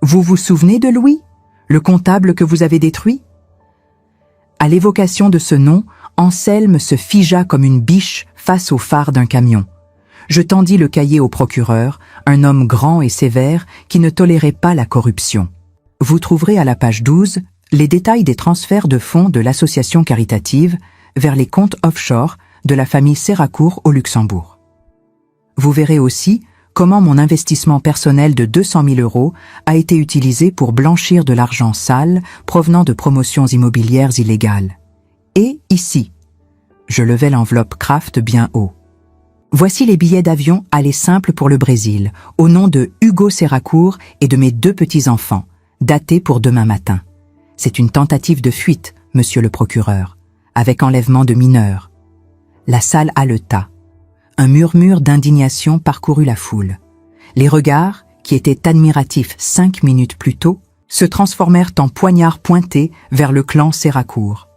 Vous vous souvenez de Louis, le comptable que vous avez détruit ? À l'évocation de ce nom, Anselme se figea comme une biche face au phare d'un camion. Je tendis le cahier au procureur, un homme grand et sévère qui ne tolérait pas la corruption. Vous trouverez à la page 12 les détails des transferts de fonds de l'association caritative vers les comptes offshore de la famille Séracourt au Luxembourg. Vous verrez aussi comment mon investissement personnel de 200 000 € a été utilisé pour blanchir de l'argent sale provenant de promotions immobilières illégales. Et ici, je levai l'enveloppe Kraft bien haut. Voici les billets d'avion aller simple pour le Brésil, au nom de Hugo Séracourt et de mes 2 petits-enfants, datés pour demain matin. C'est une tentative de fuite, monsieur le procureur, avec enlèvement de mineurs. La salle haleta. Un murmure d'indignation parcourut la foule. Les regards, qui étaient admiratifs 5 minutes plus tôt, se transformèrent en poignards pointés vers le clan Séracourt.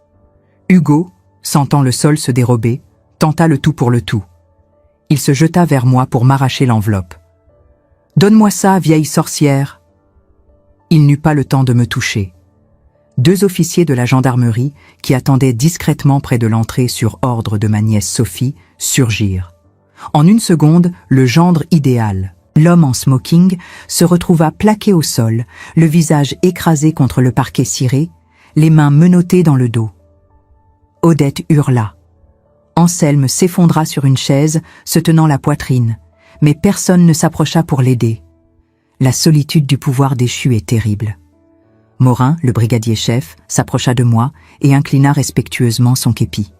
Hugo, sentant le sol se dérober, tenta le tout pour le tout. Il se jeta vers moi pour m'arracher l'enveloppe. « Donne-moi ça, vieille sorcière !» Il n'eut pas le temps de me toucher. 2 officiers de la gendarmerie, qui attendaient discrètement près de l'entrée sur ordre de ma nièce Sophie, surgirent. En une seconde, le gendre idéal, l'homme en smoking, se retrouva plaqué au sol, le visage écrasé contre le parquet ciré, les mains menottées dans le dos. Odette hurla. Anselme s'effondra sur une chaise, se tenant la poitrine, mais personne ne s'approcha pour l'aider. La solitude du pouvoir déchu est terrible. Morin, le brigadier-chef, s'approcha de moi et inclina respectueusement son képi.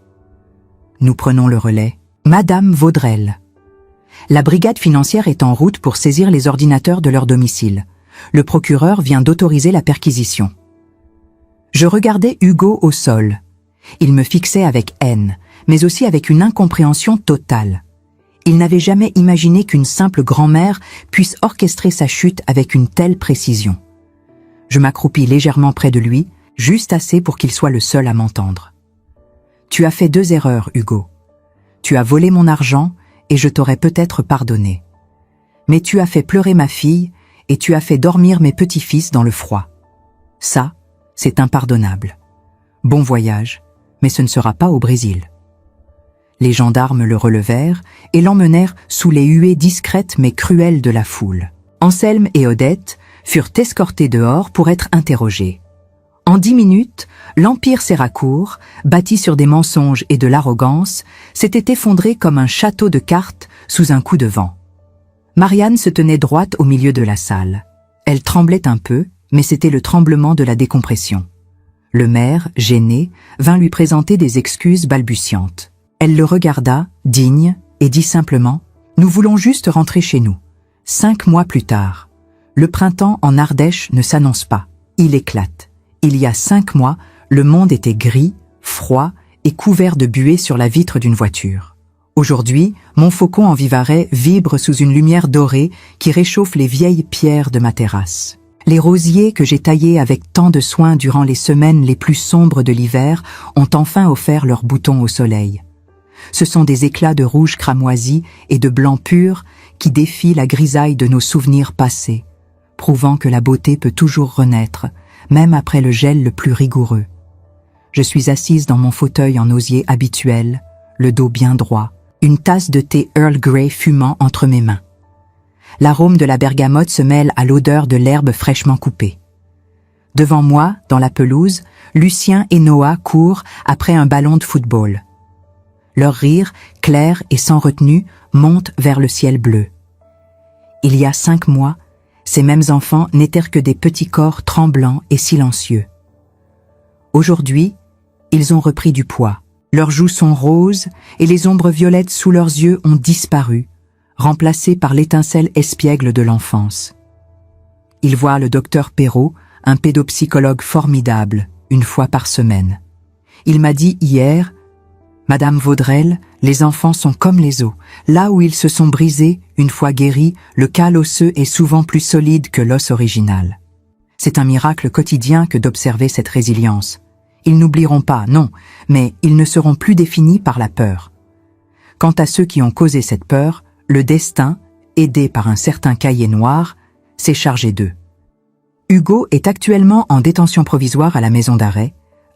Nous prenons le relais. Madame Vaudrelle. La brigade financière est en route pour saisir les ordinateurs de leur domicile. Le procureur vient d'autoriser la perquisition. Je regardais Hugo au sol. Il me fixait avec haine, mais aussi avec une incompréhension totale. Il n'avait jamais imaginé qu'une simple grand-mère puisse orchestrer sa chute avec une telle précision. Je m'accroupis légèrement près de lui, juste assez pour qu'il soit le seul à m'entendre. « Tu as fait 2 erreurs, Hugo. Tu as volé mon argent et je t'aurais peut-être pardonné. Mais tu as fait pleurer ma fille et tu as fait dormir mes petits-fils dans le froid. Ça, c'est impardonnable. Bon voyage, mais ce ne sera pas au Brésil. » Les gendarmes le relevèrent et l'emmenèrent sous les huées discrètes mais cruelles de la foule. Anselme et Odette furent escortés dehors pour être interrogés. En 10 minutes, l'empire Séracourt, bâti sur des mensonges et de l'arrogance, s'était effondré comme un château de cartes sous un coup de vent. Marianne se tenait droite au milieu de la salle. Elle tremblait un peu, mais c'était le tremblement de la décompression. Le maire, gêné, vint lui présenter des excuses balbutiantes. Elle le regarda, digne, et dit simplement « Nous voulons juste rentrer chez nous. 5 mois plus tard. Le printemps en Ardèche ne s'annonce pas. Il éclate. Il y a 5 mois, le monde était gris, froid et couvert de buée sur la vitre d'une voiture. Aujourd'hui, mon faucon en Vivarais vibre sous une lumière dorée qui réchauffe les vieilles pierres de ma terrasse. Les rosiers que j'ai taillés avec tant de soin durant les semaines les plus sombres de l'hiver ont enfin offert leurs boutons au soleil. Ce sont des éclats de rouge cramoisi et de blanc pur qui défient la grisaille de nos souvenirs passés, prouvant que la beauté peut toujours renaître, même après le gel le plus rigoureux. Je suis assise dans mon fauteuil en osier habituel, le dos bien droit, une tasse de thé Earl Grey fumant entre mes mains. L'arôme de la bergamote se mêle à l'odeur de l'herbe fraîchement coupée. Devant moi, dans la pelouse, Lucien et Noah courent après un ballon de football. Leur rire, clair et sans retenue, monte vers le ciel bleu. Il y a 5 mois, ces mêmes enfants n'étaient que des petits corps tremblants et silencieux. Aujourd'hui, ils ont repris du poids. Leurs joues sont roses et les ombres violettes sous leurs yeux ont disparu, remplacées par l'étincelle espiègle de l'enfance. Ils voient le docteur Perrault, un pédopsychologue formidable, une fois par semaine. Il m'a dit hier « Madame Vaudrelle, les enfants sont comme les os. Là où ils se sont brisés, une fois guéris, le cal osseux est souvent plus solide que l'os original. » C'est un miracle quotidien que d'observer cette résilience. Ils n'oublieront pas, non, mais ils ne seront plus définis par la peur. Quant à ceux qui ont causé cette peur, le destin, aidé par un certain cahier noir, s'est chargé d'eux. Hugo est actuellement en détention provisoire à la maison d'arrêt,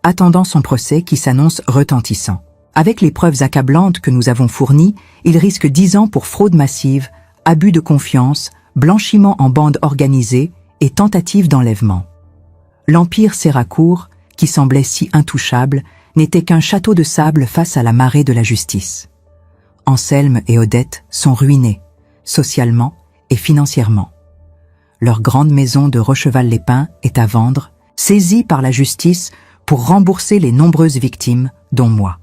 attendant son procès qui s'annonce retentissant. Avec les preuves accablantes que nous avons fournies, il risque 10 ans pour fraude massive, abus de confiance, blanchiment en bande organisée et tentative d'enlèvement. L'empire Séracourt, qui semblait si intouchable, n'était qu'un château de sable face à la marée de la justice. Anselme et Odette sont ruinés, socialement et financièrement. Leur grande maison de Rocheval-les-Pins est à vendre, saisie par la justice pour rembourser les nombreuses victimes, dont moi.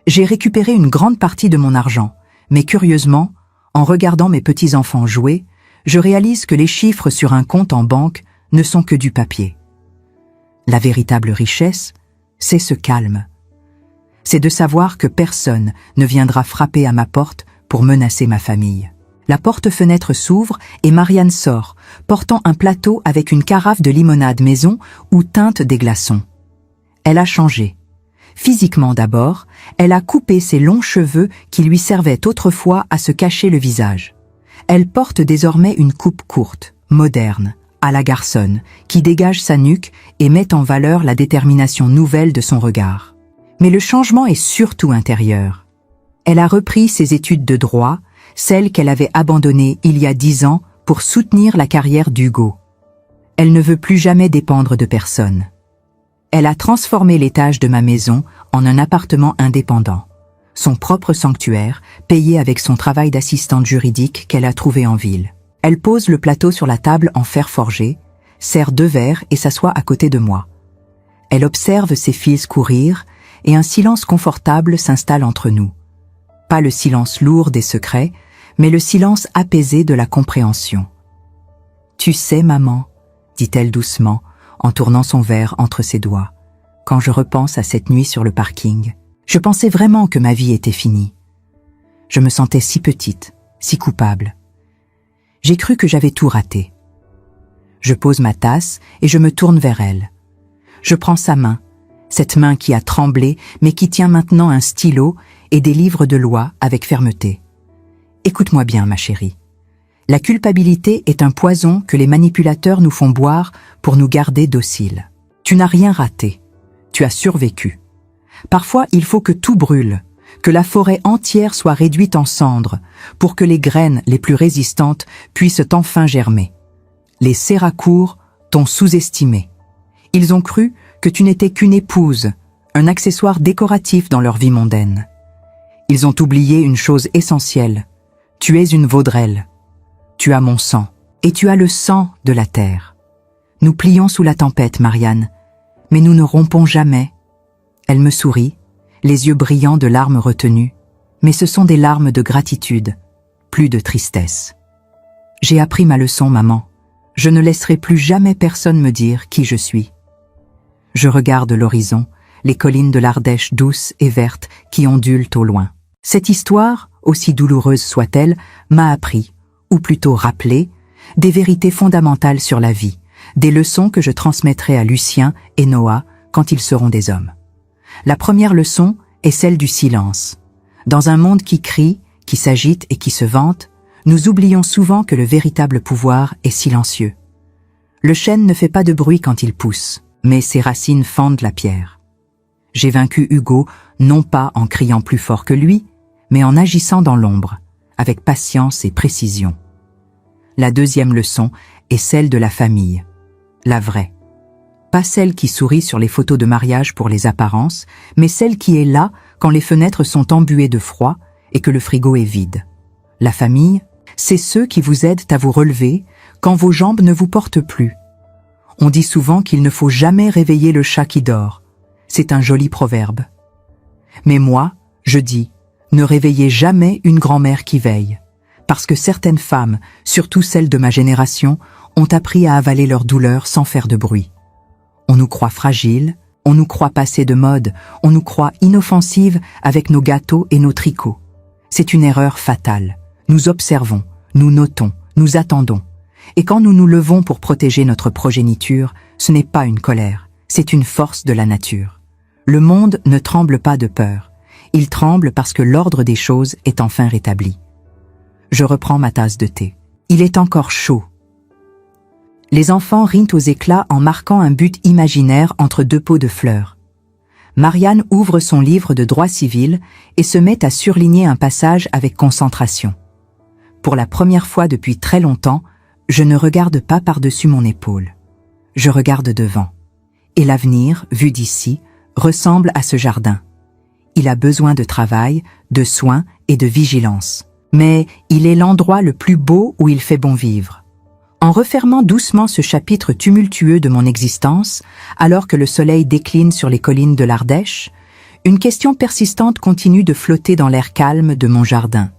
J'ai récupéré une grande partie de mon argent, mais curieusement, en regardant mes petits-enfants jouer, je réalise que les chiffres sur un compte en banque ne sont que du papier. La véritable richesse, c'est ce calme. C'est de savoir que personne ne viendra frapper à ma porte pour menacer ma famille. La porte-fenêtre s'ouvre et Marianne sort, portant un plateau avec une carafe de limonade maison où teintent des glaçons. Elle a changé. Physiquement d'abord, elle a coupé ses longs cheveux qui lui servaient autrefois à se cacher le visage. Elle porte désormais une coupe courte, moderne, à la garçonne, qui dégage sa nuque et met en valeur la détermination nouvelle de son regard. Mais le changement est surtout intérieur. Elle a repris ses études de droit, celles qu'elle avait abandonnées il y a 10 ans pour soutenir la carrière d'Hugo. Elle ne veut plus jamais dépendre de personne. Elle a transformé l'étage de ma maison en un appartement indépendant, son propre sanctuaire, payé avec son travail d'assistante juridique qu'elle a trouvé en ville. Elle pose le plateau sur la table en fer forgé, sert 2 verres et s'assoit à côté de moi. Elle observe ses fils courir et un silence confortable s'installe entre nous. Pas le silence lourd des secrets, mais le silence apaisé de la compréhension. « Tu sais, maman, » dit-elle doucement, en tournant son verre entre ses doigts, « quand je repense à cette nuit sur le parking, je pensais vraiment que ma vie était finie. Je me sentais si petite, si coupable. J'ai cru que j'avais tout raté. » Je pose ma tasse et je me tourne vers elle. Je prends sa main, cette main qui a tremblé mais qui tient maintenant un stylo et des livres de loi avec fermeté. « Écoute-moi bien, ma chérie. La culpabilité est un poison que les manipulateurs nous font boire pour nous garder dociles. Tu n'as rien raté. Tu as survécu. Parfois, il faut que tout brûle, que la forêt entière soit réduite en cendres pour que les graines les plus résistantes puissent enfin germer. Les Séracourt t'ont sous-estimé. Ils ont cru que tu n'étais qu'une épouse, un accessoire décoratif dans leur vie mondaine. Ils ont oublié une chose essentielle. Tu es une Vaudrelle. Tu as mon sang, et tu as le sang de la terre. Nous plions sous la tempête, Marianne, mais nous ne rompons jamais. » Elle me sourit, les yeux brillants de larmes retenues, mais ce sont des larmes de gratitude, plus de tristesse. « J'ai appris ma leçon, maman. Je ne laisserai plus jamais personne me dire qui je suis. » Je regarde l'horizon, les collines de l'Ardèche douces et vertes qui ondulent au loin. Cette histoire, aussi douloureuse soit-elle, m'a appris, ou plutôt rappelé, des vérités fondamentales sur la vie, des leçons que je transmettrai à Lucien et Noah quand ils seront des hommes. La première leçon est celle du silence. Dans un monde qui crie, qui s'agite et qui se vante, nous oublions souvent que le véritable pouvoir est silencieux. Le chêne ne fait pas de bruit quand il pousse, mais ses racines fendent la pierre. J'ai vaincu Hugo non pas en criant plus fort que lui, mais en agissant dans l'ombre, avec patience et précision. La deuxième leçon est celle de la famille, la vraie. Pas celle qui sourit sur les photos de mariage pour les apparences, mais celle qui est là quand les fenêtres sont embuées de froid et que le frigo est vide. La famille, c'est ceux qui vous aident à vous relever quand vos jambes ne vous portent plus. On dit souvent qu'il ne faut jamais réveiller le chat qui dort. C'est un joli proverbe. Mais moi, je dis, ne réveillez jamais une grand-mère qui veille. Parce que certaines femmes, surtout celles de ma génération, ont appris à avaler leur douleur sans faire de bruit. On nous croit fragiles, on nous croit passées de mode, on nous croit inoffensives avec nos gâteaux et nos tricots. C'est une erreur fatale. Nous observons, nous notons, nous attendons. Et quand nous nous levons pour protéger notre progéniture, ce n'est pas une colère, c'est une force de la nature. Le monde ne tremble pas de peur. Il tremble parce que l'ordre des choses est enfin rétabli. Je reprends ma tasse de thé. Il est encore chaud. Les enfants rient aux éclats en marquant un but imaginaire entre deux pots de fleurs. Marianne ouvre son livre de droit civil et se met à surligner un passage avec concentration. Pour la première fois depuis très longtemps, je ne regarde pas par-dessus mon épaule. Je regarde devant. Et l'avenir, vu d'ici, ressemble à ce jardin. Il a besoin de travail, de soins et de vigilance. Mais il est l'endroit le plus beau où il fait bon vivre. En refermant doucement ce chapitre tumultueux de mon existence, alors que le soleil décline sur les collines de l'Ardèche, une question persistante continue de flotter dans l'air calme de mon jardin.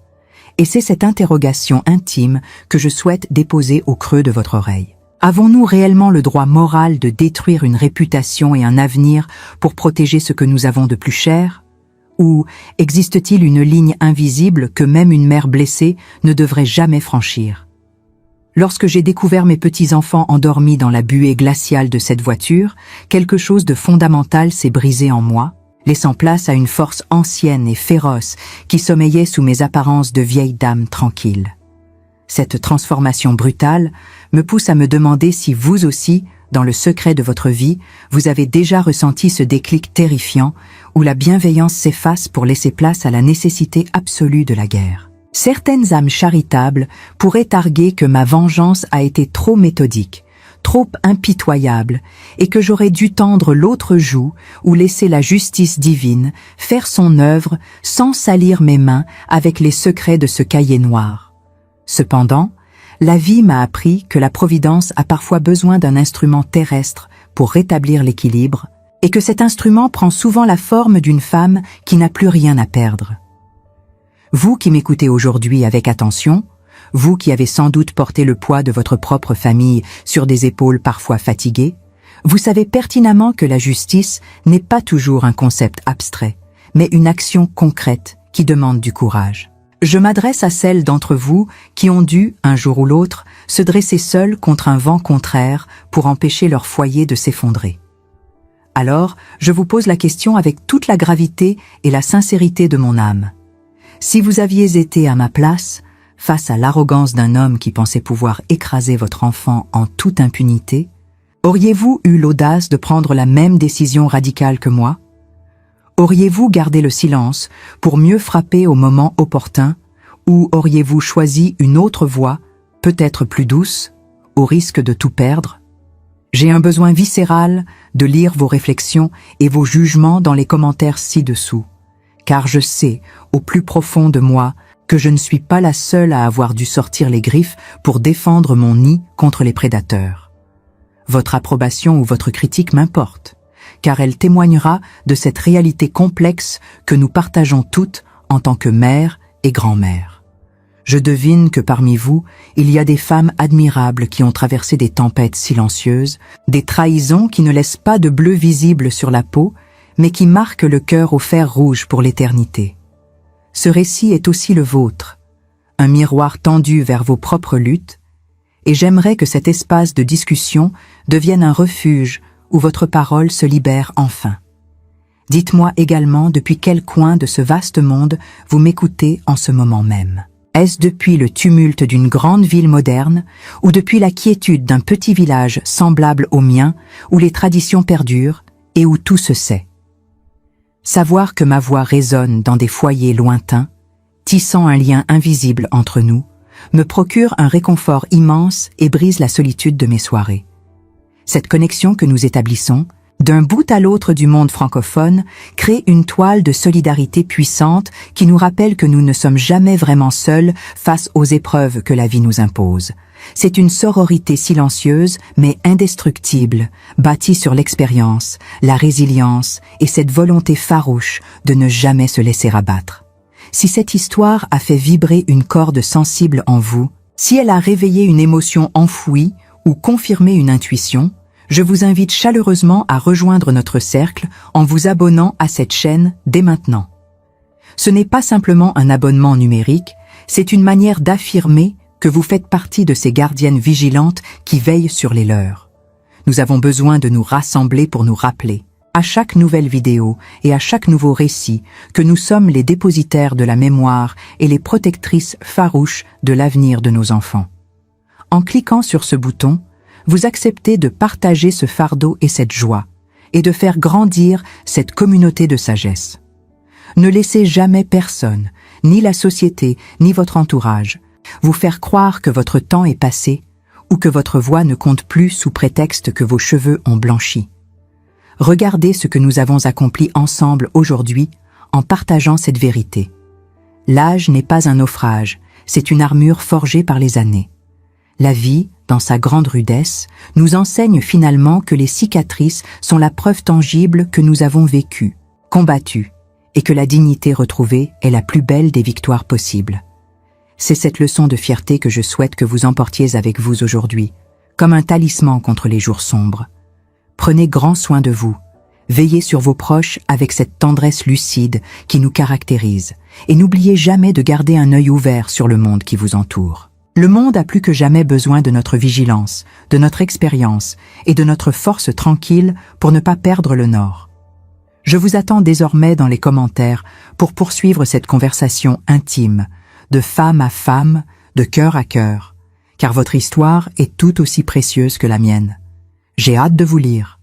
Et c'est cette interrogation intime que je souhaite déposer au creux de votre oreille. Avons-nous réellement le droit moral de détruire une réputation et un avenir pour protéger ce que nous avons de plus cher? Ou existe-t-il une ligne invisible que même une mère blessée ne devrait jamais franchir? Lorsque j'ai découvert mes petits-enfants endormis dans la buée glaciale de cette voiture, quelque chose de fondamental s'est brisé en moi, laissant place à une force ancienne et féroce qui sommeillait sous mes apparences de vieille dame tranquille. Cette transformation brutale me pousse à me demander si vous aussi, dans le secret de votre vie, vous avez déjà ressenti ce déclic terrifiant où la bienveillance s'efface pour laisser place à la nécessité absolue de la guerre. Certaines âmes charitables pourraient arguer que ma vengeance a été trop méthodique, trop impitoyable, et que j'aurais dû tendre l'autre joue ou laisser la justice divine faire son œuvre sans salir mes mains avec les secrets de ce cahier noir. Cependant, la vie m'a appris que la providence a parfois besoin d'un instrument terrestre pour rétablir l'équilibre, et que cet instrument prend souvent la forme d'une femme qui n'a plus rien à perdre. Vous qui m'écoutez aujourd'hui avec attention, vous qui avez sans doute porté le poids de votre propre famille sur des épaules parfois fatiguées, vous savez pertinemment que la justice n'est pas toujours un concept abstrait, mais une action concrète qui demande du courage. Je m'adresse à celles d'entre vous qui ont dû, un jour ou l'autre, se dresser seules contre un vent contraire pour empêcher leur foyer de s'effondrer. Alors, je vous pose la question avec toute la gravité et la sincérité de mon âme. Si vous aviez été à ma place, face à l'arrogance d'un homme qui pensait pouvoir écraser votre enfant en toute impunité, auriez-vous eu l'audace de prendre la même décision radicale que moi? Auriez-vous gardé le silence pour mieux frapper au moment opportun, ou auriez-vous choisi une autre voie, peut-être plus douce, au risque de tout perdre? J'ai un besoin viscéral de lire vos réflexions et vos jugements dans les commentaires ci-dessous, car je sais, au plus profond de moi, que je ne suis pas la seule à avoir dû sortir les griffes pour défendre mon nid contre les prédateurs. Votre approbation ou votre critique m'importe, car elle témoignera de cette réalité complexe que nous partageons toutes en tant que mère et grand-mère. Je devine que parmi vous, il y a des femmes admirables qui ont traversé des tempêtes silencieuses, des trahisons qui ne laissent pas de bleu visible sur la peau, mais qui marquent le cœur au fer rouge pour l'éternité. Ce récit est aussi le vôtre, un miroir tendu vers vos propres luttes, et j'aimerais que cet espace de discussion devienne un refuge où votre parole se libère enfin. Dites-moi également depuis quel coin de ce vaste monde vous m'écoutez en ce moment même. Est-ce depuis le tumulte d'une grande ville moderne ou depuis la quiétude d'un petit village semblable au mien où les traditions perdurent et où tout se sait? Savoir que ma voix résonne dans des foyers lointains, tissant un lien invisible entre nous, me procure un réconfort immense et brise la solitude de mes soirées. Cette connexion que nous établissons, d'un bout à l'autre du monde francophone, crée une toile de solidarité puissante qui nous rappelle que nous ne sommes jamais vraiment seuls face aux épreuves que la vie nous impose. C'est une sororité silencieuse mais indestructible, bâtie sur l'expérience, la résilience et cette volonté farouche de ne jamais se laisser abattre. Si cette histoire a fait vibrer une corde sensible en vous, si elle a réveillé une émotion enfouie ou confirmé une intuition, je vous invite chaleureusement à rejoindre notre cercle en vous abonnant à cette chaîne dès maintenant. Ce n'est pas simplement un abonnement numérique, c'est une manière d'affirmer que vous faites partie de ces gardiennes vigilantes qui veillent sur les leurs. Nous avons besoin de nous rassembler pour nous rappeler, à chaque nouvelle vidéo et à chaque nouveau récit, que nous sommes les dépositaires de la mémoire et les protectrices farouches de l'avenir de nos enfants. En cliquant sur ce bouton, vous acceptez de partager ce fardeau et cette joie, et de faire grandir cette communauté de sagesse. Ne laissez jamais personne, ni la société, ni votre entourage, vous faire croire que votre temps est passé ou que votre voix ne compte plus sous prétexte que vos cheveux ont blanchi. Regardez ce que nous avons accompli ensemble aujourd'hui en partageant cette vérité. L'âge n'est pas un naufrage, c'est une armure forgée par les années. La vie, dans sa grande rudesse, nous enseigne finalement que les cicatrices sont la preuve tangible que nous avons vécu, combattu, et que la dignité retrouvée est la plus belle des victoires possibles. C'est cette leçon de fierté que je souhaite que vous emportiez avec vous aujourd'hui, comme un talisman contre les jours sombres. Prenez grand soin de vous, veillez sur vos proches avec cette tendresse lucide qui nous caractérise, et n'oubliez jamais de garder un œil ouvert sur le monde qui vous entoure. Le monde a plus que jamais besoin de notre vigilance, de notre expérience et de notre force tranquille pour ne pas perdre le nord. Je vous attends désormais dans les commentaires pour poursuivre cette conversation intime, de femme à femme, de cœur à cœur, car votre histoire est tout aussi précieuse que la mienne. J'ai hâte de vous lire.